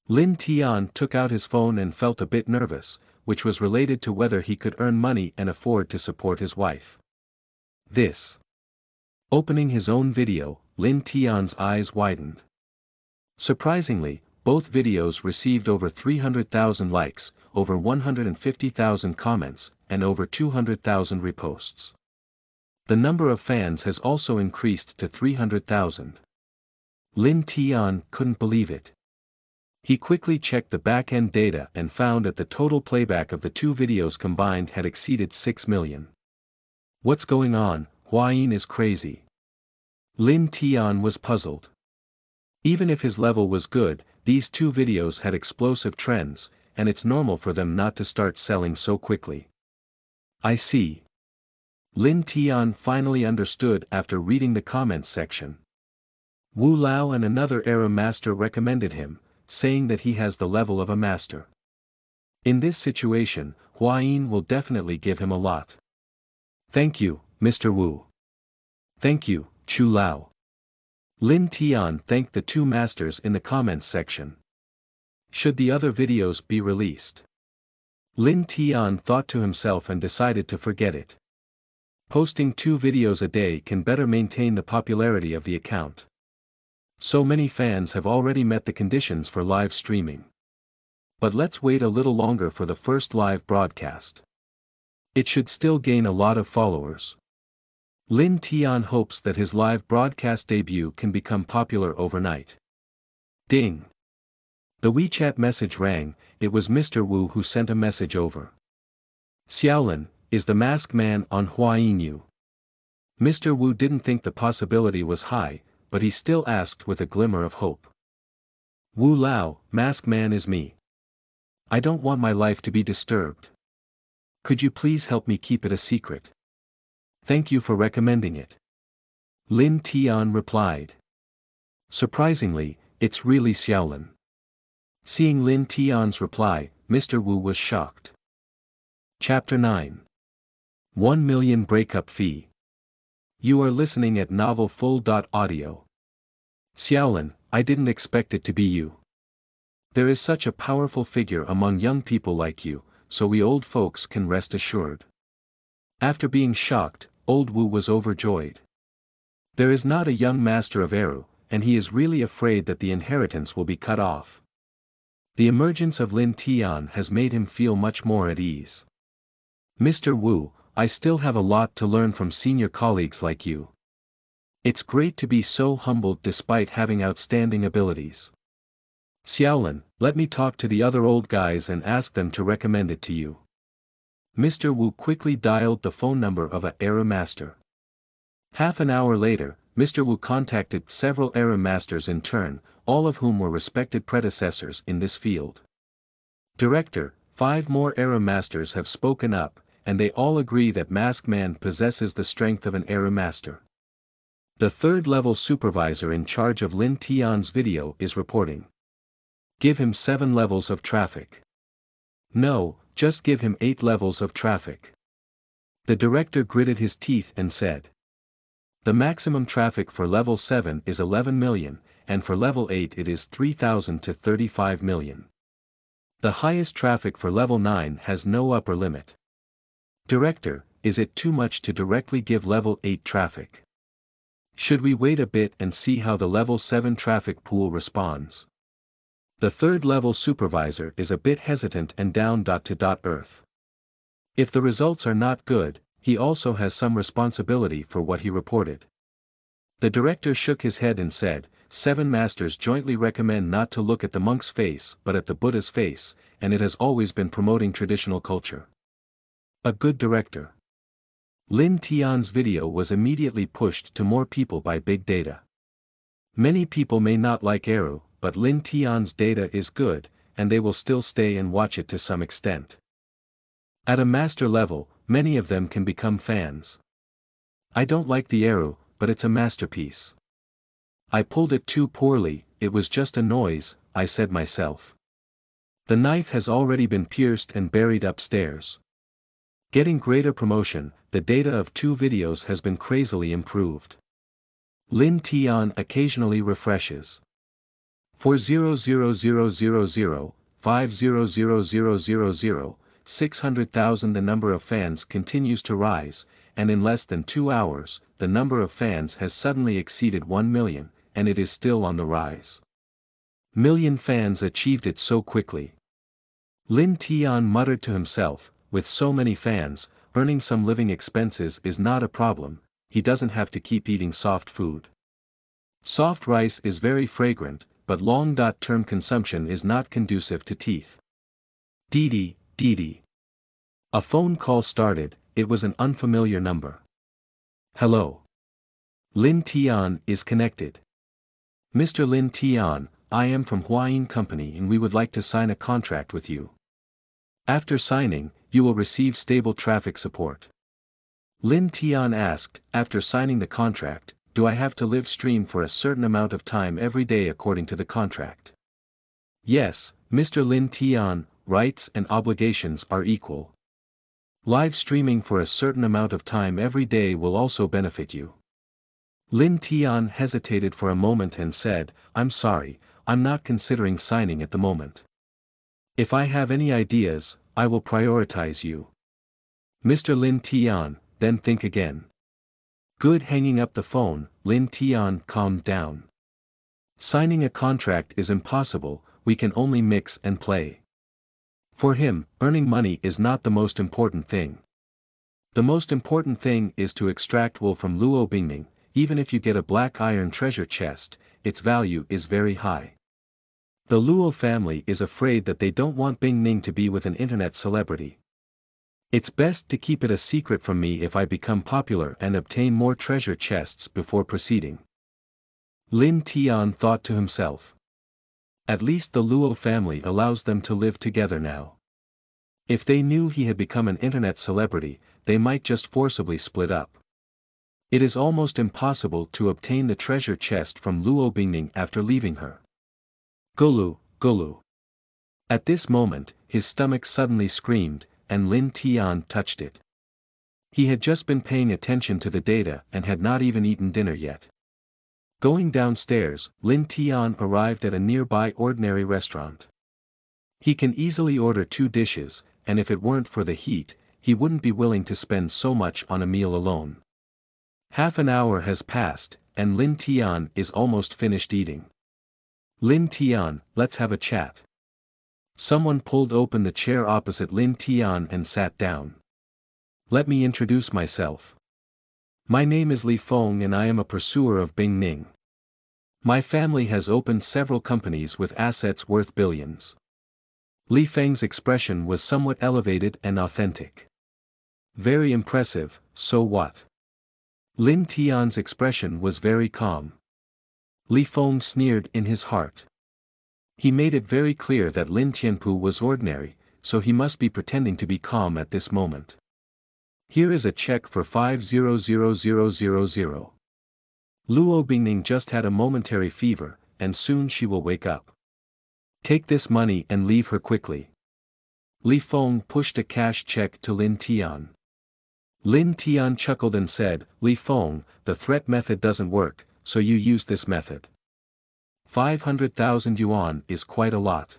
Lin Tian took out his phone and felt a bit nervous, which was related to whether he could earn money and afford to support his wife. This. Opening his own video, Lin Tian's eyes widened. Surprisingly, both videos received over 300,000 likes, over 150,000 comments, and over 200,000 reposts. The number of fans has also increased to 300,000. Lin Tian couldn't believe it. He quickly checked the back-end data and found that the total playback of the two videos combined had exceeded 6 million. What's going on? Huayin is crazy. Lin Tian was puzzled. Even if his level was good, these two videos had explosive trends, and it's normal for them not to start selling so quickly. I see. Lin Tian finally understood after reading the comments section. Wu Lao and another era master recommended him, saying that he has the level of a master. In this situation, Huayin will definitely give him a lot. Thank you, Mr. Wu. Thank you, Chu Lao. Lin Tian thanked the two masters in the comments section. Should the other videos be released? Lin Tian thought to himself and decided to forget it. Posting 2 videos a day can better maintain the popularity of the account. So many fans have already met the conditions for live streaming. But let's wait a little longer for the first live broadcast. It should still gain a lot of followers. Lin Tian hopes that his live broadcast debut can become popular overnight. Ding! The WeChat message rang. It was Mr. Wu who sent a message over. Xiaolin, is the masked man on Huayin you? Mr. Wu didn't think the possibility was high, but he still asked with a glimmer of hope. Wu Lao, masked man is me. I don't want my life to be disturbed. Could you please help me keep it a secret? Thank you for recommending it. Lin Tian replied. Surprisingly, it's really Xiaolin. Seeing Lin Tian's reply, Mr. Wu was shocked. Chapter 9. 1 million breakup fee. You are listening at novelfull.audio. Xiaolin, I didn't expect it to be you. There is such a powerful figure among young people like you, so we old folks can rest assured. After being shocked, old Wu was overjoyed. There is not a young master of Eru, and he is really afraid that the inheritance will be cut off. The emergence of Lin Tian has made him feel much more at ease. Mr. Wu, I still have a lot to learn from senior colleagues like you. It's great to be so humbled despite having outstanding abilities. Xiaolin, let me talk to the other old guys and ask them to recommend it to you. Mr. Wu quickly dialed the phone number of a era master. Half an hour later, Mr. Wu contacted several era masters in turn, all of whom were respected predecessors in this field. Director, 5 more era masters have spoken up, and they all agree that Masked Man possesses the strength of an era master. The 3rd level supervisor in charge of Lin Tian's video is reporting. Give him 7 levels of traffic. No, just give him 8 levels of traffic. The director gritted his teeth and said. The maximum traffic for level 7 is 11 million, and for level 8 it is 3,000 to 35 million. The highest traffic for level 9 has no upper limit. Director, is it too much to directly give level 8 traffic? Should we wait a bit and see how the level 7 traffic pool responds? The 3rd level supervisor is a bit hesitant and down to earth. If the results are not good, he also has some responsibility for what he reported. The director shook his head and said, 7 masters jointly recommend not to look at the monk's face but at the Buddha's face, and it has always been promoting traditional culture. A good director. Lin Tian's video was immediately pushed to more people by big data. Many people may not like Eru, but Lin Tian's data is good, and they will still stay and watch it to some extent. At a master level, many of them can become fans. I don't like the Eru, but it's a masterpiece. I pulled it too poorly, it was just a noise, I said myself. The knife has already been pierced and buried upstairs. Getting greater promotion, the data of 2 videos has been crazily improved. Lin Tian occasionally refreshes. 400,000,500,000, 600,000. The number of fans continues to rise, and in less than 2 hours, the number of fans has suddenly exceeded 1 million, and it is still on the rise. Million fans achieved it so quickly. Lin Tian muttered to himself, with so many fans, earning some living expenses is not a problem, he doesn't have to keep eating soft food. Soft rice is very fragrant, but long-term consumption is not conducive to teeth. Dee. A phone call started, it was an unfamiliar number. Hello. Lin Tian is connected. Mr. Lin Tian, I am from Huayin Company and we would like to sign a contract with you. After signing, you will receive stable traffic support. Lin Tian asked, after signing the contract, do I have to live stream for a certain amount of time every day according to the contract? Yes, Mr. Lin Tian, rights and obligations are equal. Live streaming for a certain amount of time every day will also benefit you. Lin Tian hesitated for a moment and said, I'm sorry, I'm not considering signing at the moment. If I have any ideas, I will prioritize you. Mr. Lin Tian, then think again. Good. Hanging up the phone, Lin Tian calmed down. Signing a contract is impossible, we can only mix and play. For him, earning money is not the most important thing. The most important thing is to extract wool from Luo Bingning. Even if you get a black iron treasure chest, its value is very high. The Luo family is afraid that they don't want Bingning to be with an internet celebrity. It's best to keep it a secret from me if I become popular and obtain more treasure chests before proceeding. Lin Tian thought to himself. At least the Luo family allows them to live together now. If they knew he had become an internet celebrity, they might just forcibly split up. It is almost impossible to obtain the treasure chest from Luo Bingning after leaving her. Golu. At this moment, his stomach suddenly screamed, and Lin Tian touched it. He had just been paying attention to the data and had not even eaten dinner yet. Going downstairs, Lin Tian arrived at a nearby ordinary restaurant. He can easily order 2 dishes, and if it weren't for the heat, he wouldn't be willing to spend so much on a meal alone. Half an hour has passed, and Lin Tian is almost finished eating. Lin Tian, let's have a chat. Someone pulled open the chair opposite Lin Tian and sat down. Let me introduce myself. My name is Li Feng and I am a pursuer of Bingning. My family has opened several companies with assets worth billions. Li Feng's expression was somewhat elevated and authentic. Very impressive, so what? Lin Tian's expression was very calm. Li Feng sneered in his heart. He made it very clear that Lin Tianpu was ordinary, so he must be pretending to be calm at this moment. Here is a check for 500,000. Luo Bingning just had a momentary fever, and soon she will wake up. Take this money and leave her quickly. Li Feng pushed a cash check to Lin Tian. Lin Tian chuckled and said, Li Feng, the threat method doesn't work, so you use this method. 500,000 yuan is quite a lot.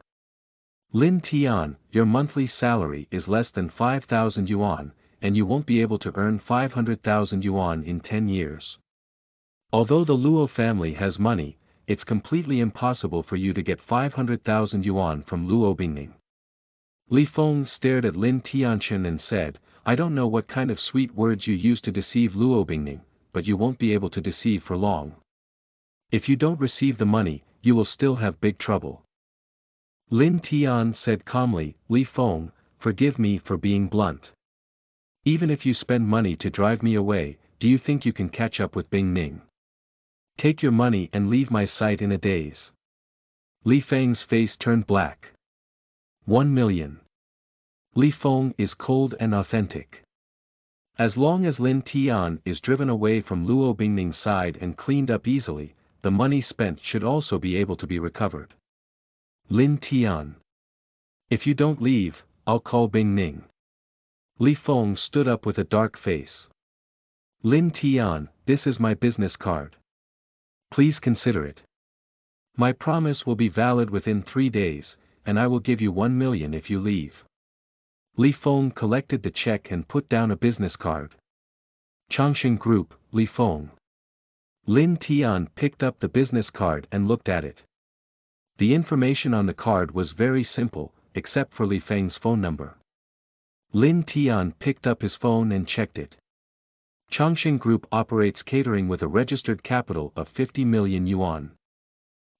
Lin Tian, your monthly salary is less than 5,000 yuan, and you won't be able to earn 500,000 yuan in 10 years. Although the Luo family has money, it's completely impossible for you to get 500,000 yuan from Luo Bingning. Li Feng stared at Lin Tianchen and said, I don't know what kind of sweet words you use to deceive Luo Bingning, but you won't be able to deceive for long. If you don't receive the money, you will still have big trouble. Lin Tian said calmly, Li Feng, forgive me for being blunt. Even if you spend money to drive me away, do you think you can catch up with Bingning? Take your money and leave my sight in a daze. Li Feng's face turned black. 1 million. Li Feng is cold and authentic. As long as Lin Tian is driven away from Luo Bingning's side and cleaned up easily, the money spent should also be able to be recovered. Lin Tian. If you don't leave, I'll call Bingning. Li Feng stood up with a dark face. Lin Tian, this is my business card. Please consider it. My promise will be valid within 3 days, and I will give you 1 million if you leave. Li Feng collected the check and put down a business card. Chongqing Group, Li Feng. Lin Tian picked up the business card and looked at it. The information on the card was very simple, except for Li Feng's phone number. Lin Tian picked up his phone and checked it. Chongqing Group operates catering with a registered capital of 50 million yuan.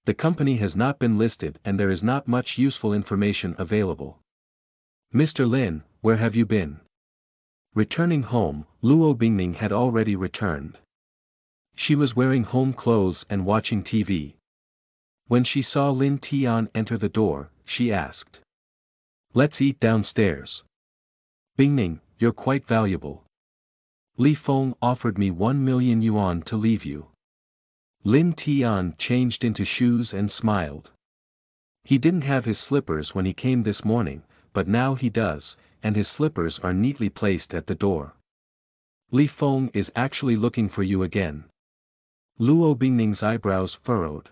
The company has not been listed and there is not much useful information available. Mr. Lin, where have you been? Returning home, Luo Bingning had already returned. She was wearing home clothes and watching TV. When she saw Lin Tian enter the door, she asked. Let's eat downstairs. Bingning, you're quite valuable. Li Feng offered me 1 million yuan to leave you. Lin Tian changed into shoes and smiled. He didn't have his slippers when he came this morning, but now he does, and his slippers are neatly placed at the door. Li Feng is actually looking for you again. Luo Bingning's eyebrows furrowed.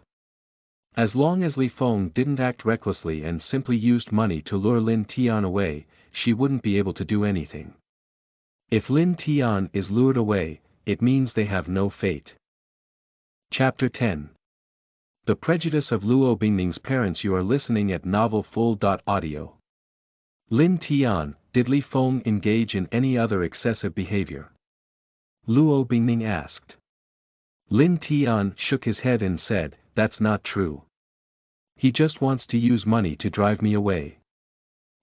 As long as Li Feng didn't act recklessly and simply used money to lure Lin Tian away, she wouldn't be able to do anything. If Lin Tian is lured away, it means they have no fate. Chapter 10. The Prejudice of Luo Bingning's Parents. You are listening at novelfull.audio. Lin Tian, did Li Feng engage in any other excessive behavior? Luo Bingning asked. Lin Tian shook his head and said, that's not true. He just wants to use money to drive me away.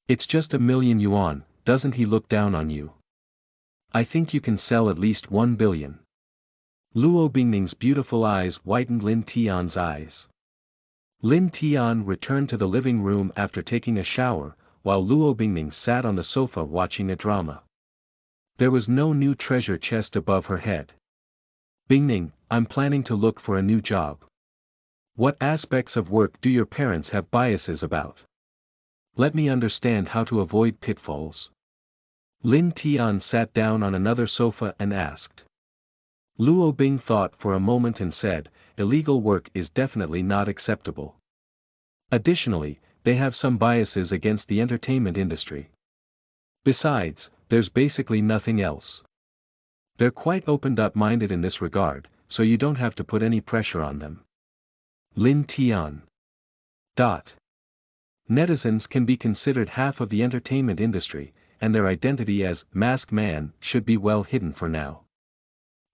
It's just 1 million yuan, doesn't he look down on you? I think you can sell at least 1 billion. Luo Bingning's beautiful eyes whitened Lin Tian's eyes. Lin Tian returned to the living room after taking a shower, while Luo Bingning sat on the sofa watching a drama. There was no new treasure chest above her head. Bingning, I'm planning to look for a new job. What aspects of work do your parents have biases about? Let me understand how to avoid pitfalls. Lin Tian sat down on another sofa and asked. Luo Bing thought for a moment and said, illegal work is definitely not acceptable. Additionally, they have some biases against the entertainment industry. Besides, there's basically nothing else. They're quite open-minded in this regard, so you don't have to put any pressure on them. Lin Tian. Netizens can be considered half of the entertainment industry, and their identity as masked man should be well hidden for now.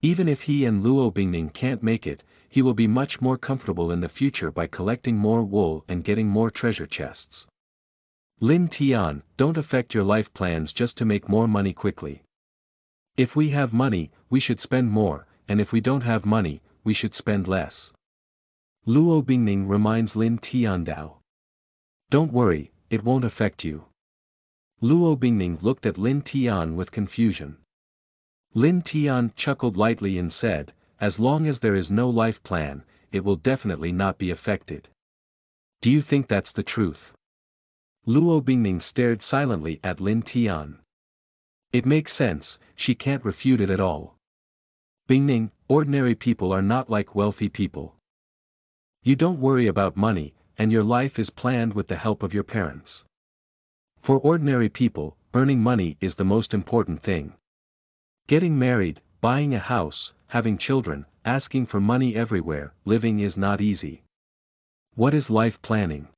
Even if he and Luo Bingning can't make it, he will be much more comfortable in the future by collecting more wool and getting more treasure chests. Lin Tian, don't affect your life plans just to make more money quickly. If we have money, we should spend more, and if we don't have money, we should spend less. Luo Bingning reminds Lin Tian Dao. Don't worry, it won't affect you. Luo Bingning looked at Lin Tian with confusion. Lin Tian chuckled lightly and said, as long as there is no life plan, it will definitely not be affected. Do you think that's the truth? Luo Bingning stared silently at Lin Tian. It makes sense, she can't refute it at all. Bingning, ordinary people are not like wealthy people. You don't worry about money, and your life is planned with the help of your parents. For ordinary people, earning money is the most important thing. Getting married, buying a house, having children, asking for money everywhere, living is not easy. What is life planning?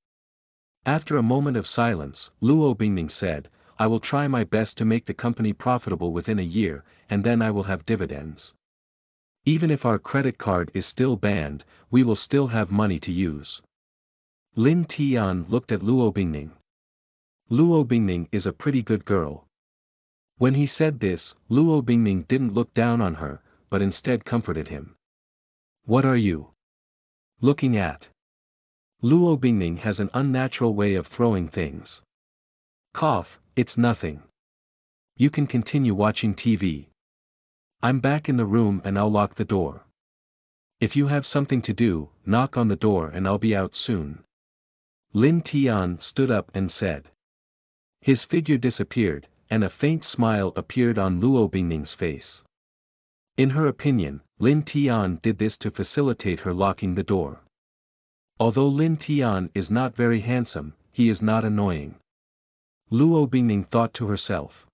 After a moment of silence, Luo Bingning said, I will try my best to make the company profitable within a year, and then I will have dividends. Even if our credit card is still banned, we will still have money to use. Lin Tian looked at Luo Bingning. Luo Bingning is a pretty good girl. When he said this, Luo Bingning didn't look down on her, but instead comforted him. What are you looking at? Luo Bingning has an unnatural way of throwing things. Cough, it's nothing. You can continue watching TV. I'm back in the room and I'll lock the door. If you have something to do, knock on the door and I'll be out soon. Lin Tian stood up and said. His figure disappeared, and a faint smile appeared on Luo Bingning's face. In her opinion, Lin Tian did this to facilitate her locking the door. Although Lin Tian is not very handsome, he is not annoying. Luo Bingning thought to herself.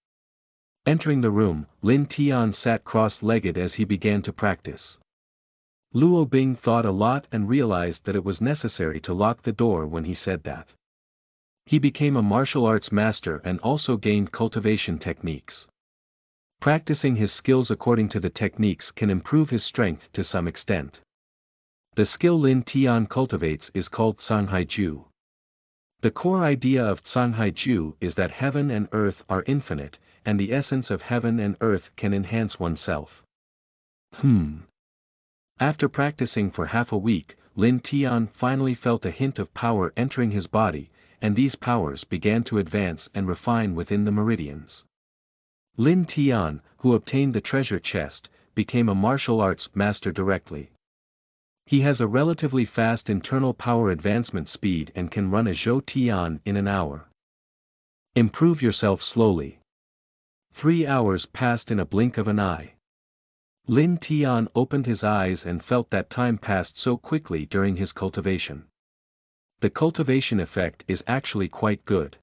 Entering the room, Lin Tian sat cross-legged as he began to practice. Luo Bing thought a lot and realized that it was necessary to lock the door when he said that. He became a martial arts master and also gained cultivation techniques. Practicing his skills according to the techniques can improve his strength to some extent. The skill Lin Tian cultivates is called Canghaiju. The core idea of Canghaiju is that heaven and earth are infinite, and the essence of heaven and earth can enhance oneself. After practicing for half a week, Lin Tian finally felt a hint of power entering his body, and these powers began to advance and refine within the meridians. Lin Tian, who obtained the treasure chest, became a martial arts master directly. He has a relatively fast internal power advancement speed and can run a Zhou Tian in an hour. Improve yourself slowly. 3 hours passed in a blink of an eye. Lin Tian opened his eyes and felt that time passed so quickly during his cultivation. The cultivation effect is actually quite good.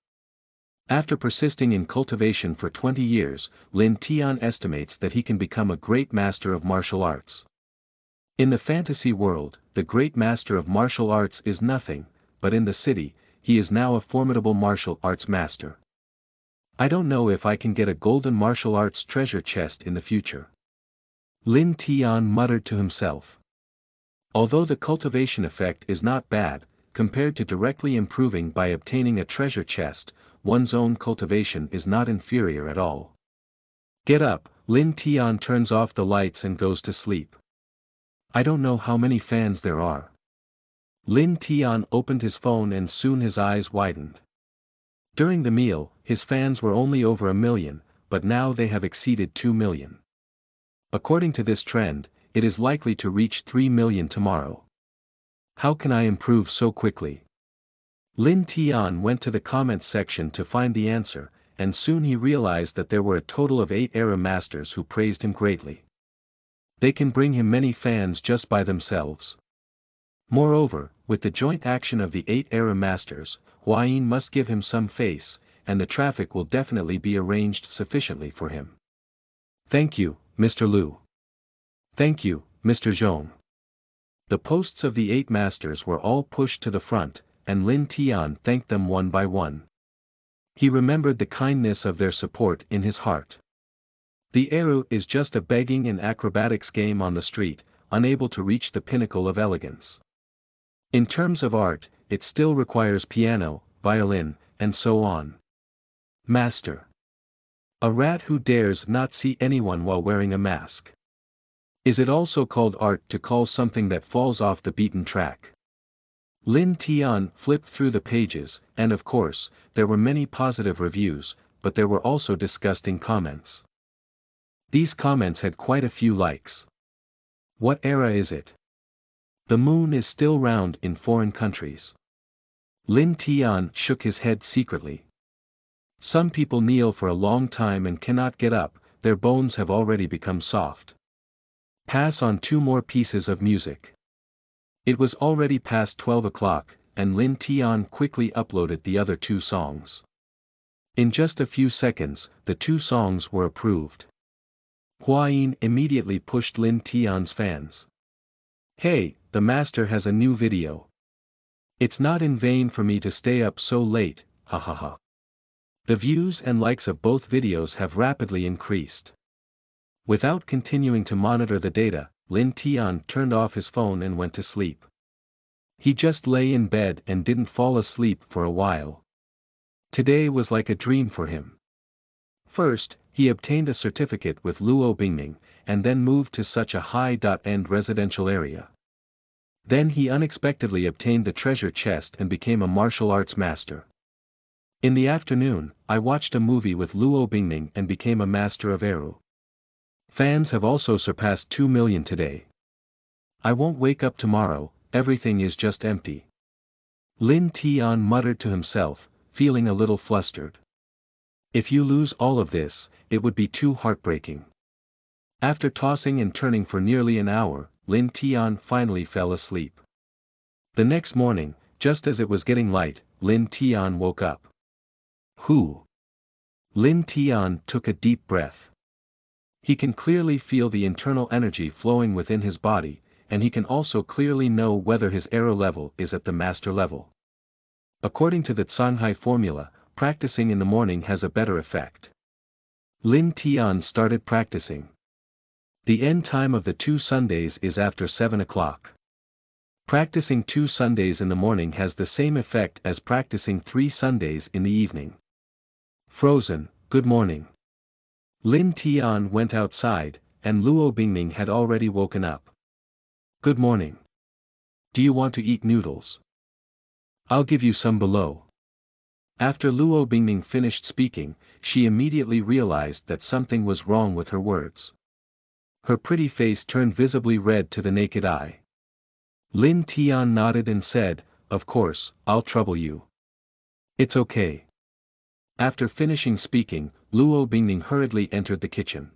After persisting in cultivation for 20 years, Lin Tian estimates that he can become a great master of martial arts. In the fantasy world, the great master of martial arts is nothing, but in the city, he is now a formidable martial arts master. I don't know if I can get a golden martial arts treasure chest in the future. Lin Tian muttered to himself. Although the cultivation effect is not bad, compared to directly improving by obtaining a treasure chest, one's own cultivation is not inferior at all. Get up, Lin Tian turns off the lights and goes to sleep. I don't know how many fans there are. Lin Tian opened his phone and soon his eyes widened. During the meal, his fans were only over 1 million, but now they have exceeded 2 million. According to this trend, it is likely to reach 3 million tomorrow. How can I improve so quickly? Lin Tian went to the comments section to find the answer, and soon he realized that there were a total of 8 era masters who praised him greatly. They can bring him many fans just by themselves. Moreover, with the joint action of the 8 era masters, Huayin must give him some face, and the traffic will definitely be arranged sufficiently for him. Thank you, Mr. Lu. Thank you, Mr. Zhong. The posts of the 8 masters were all pushed to the front, and Lin Tian thanked them one by one. He remembered the kindness of their support in his heart. The Eru is just a begging and acrobatics game on the street, unable to reach the pinnacle of elegance. In terms of art, it still requires piano, violin, and so on. Master. A rat who dares not see anyone while wearing a mask. Is it also called art to call something that falls off the beaten track? Lin Tian flipped through the pages, and of course, there were many positive reviews, but there were also disgusting comments. These comments had quite a few likes. What era is it? The moon is still round in foreign countries. Lin Tian shook his head secretly. Some people kneel for a long time and cannot get up, their bones have already become soft. Pass on 2 more pieces of music. It was already past 12 o'clock, and Lin Tian quickly uploaded the other 2 songs. In just a few seconds, the 2 songs were approved. Huayin immediately pushed Lin Tian's fans. Hey, the master has a new video. It's not in vain for me to stay up so late, hahaha. The views and likes of both videos have rapidly increased. Without continuing to monitor the data, Lin Tian turned off his phone and went to sleep. He just lay in bed and didn't fall asleep for a while. Today was like a dream for him. First, he obtained a certificate with Luo Bingning, and then moved to such a high-end residential area. Then he unexpectedly obtained the treasure chest and became a martial arts master. In the afternoon, I watched a movie with Luo Bingning and became a master of Eru. Fans have also surpassed 2 million today. I won't wake up tomorrow, everything is just empty. Lin Tian muttered to himself, feeling a little flustered. If you lose all of this, it would be too heartbreaking. After tossing and turning for nearly an hour, Lin Tian finally fell asleep. The next morning, just as it was getting light, Lin Tian woke up. Who? Lin Tian took a deep breath. He can clearly feel the internal energy flowing within his body, and he can also clearly know whether his arrow level is at the master level. According to the Shanghai formula, practicing in the morning has a better effect. Lin Tian started practicing. The end time of the 2 Sundays is after 7 o'clock. Practicing 2 Sundays in the morning has the same effect as practicing 3 Sundays in the evening. Frozen, good morning. Lin Tian went outside, and Luo Bingning had already woken up. Good morning. Do you want to eat noodles? I'll give you some below. After Luo Bingning finished speaking, she immediately realized that something was wrong with her words. Her pretty face turned visibly red to the naked eye. Lin Tian nodded and said, "Of course, I'll trouble you. It's okay." After finishing speaking, Luo Bingning hurriedly entered the kitchen.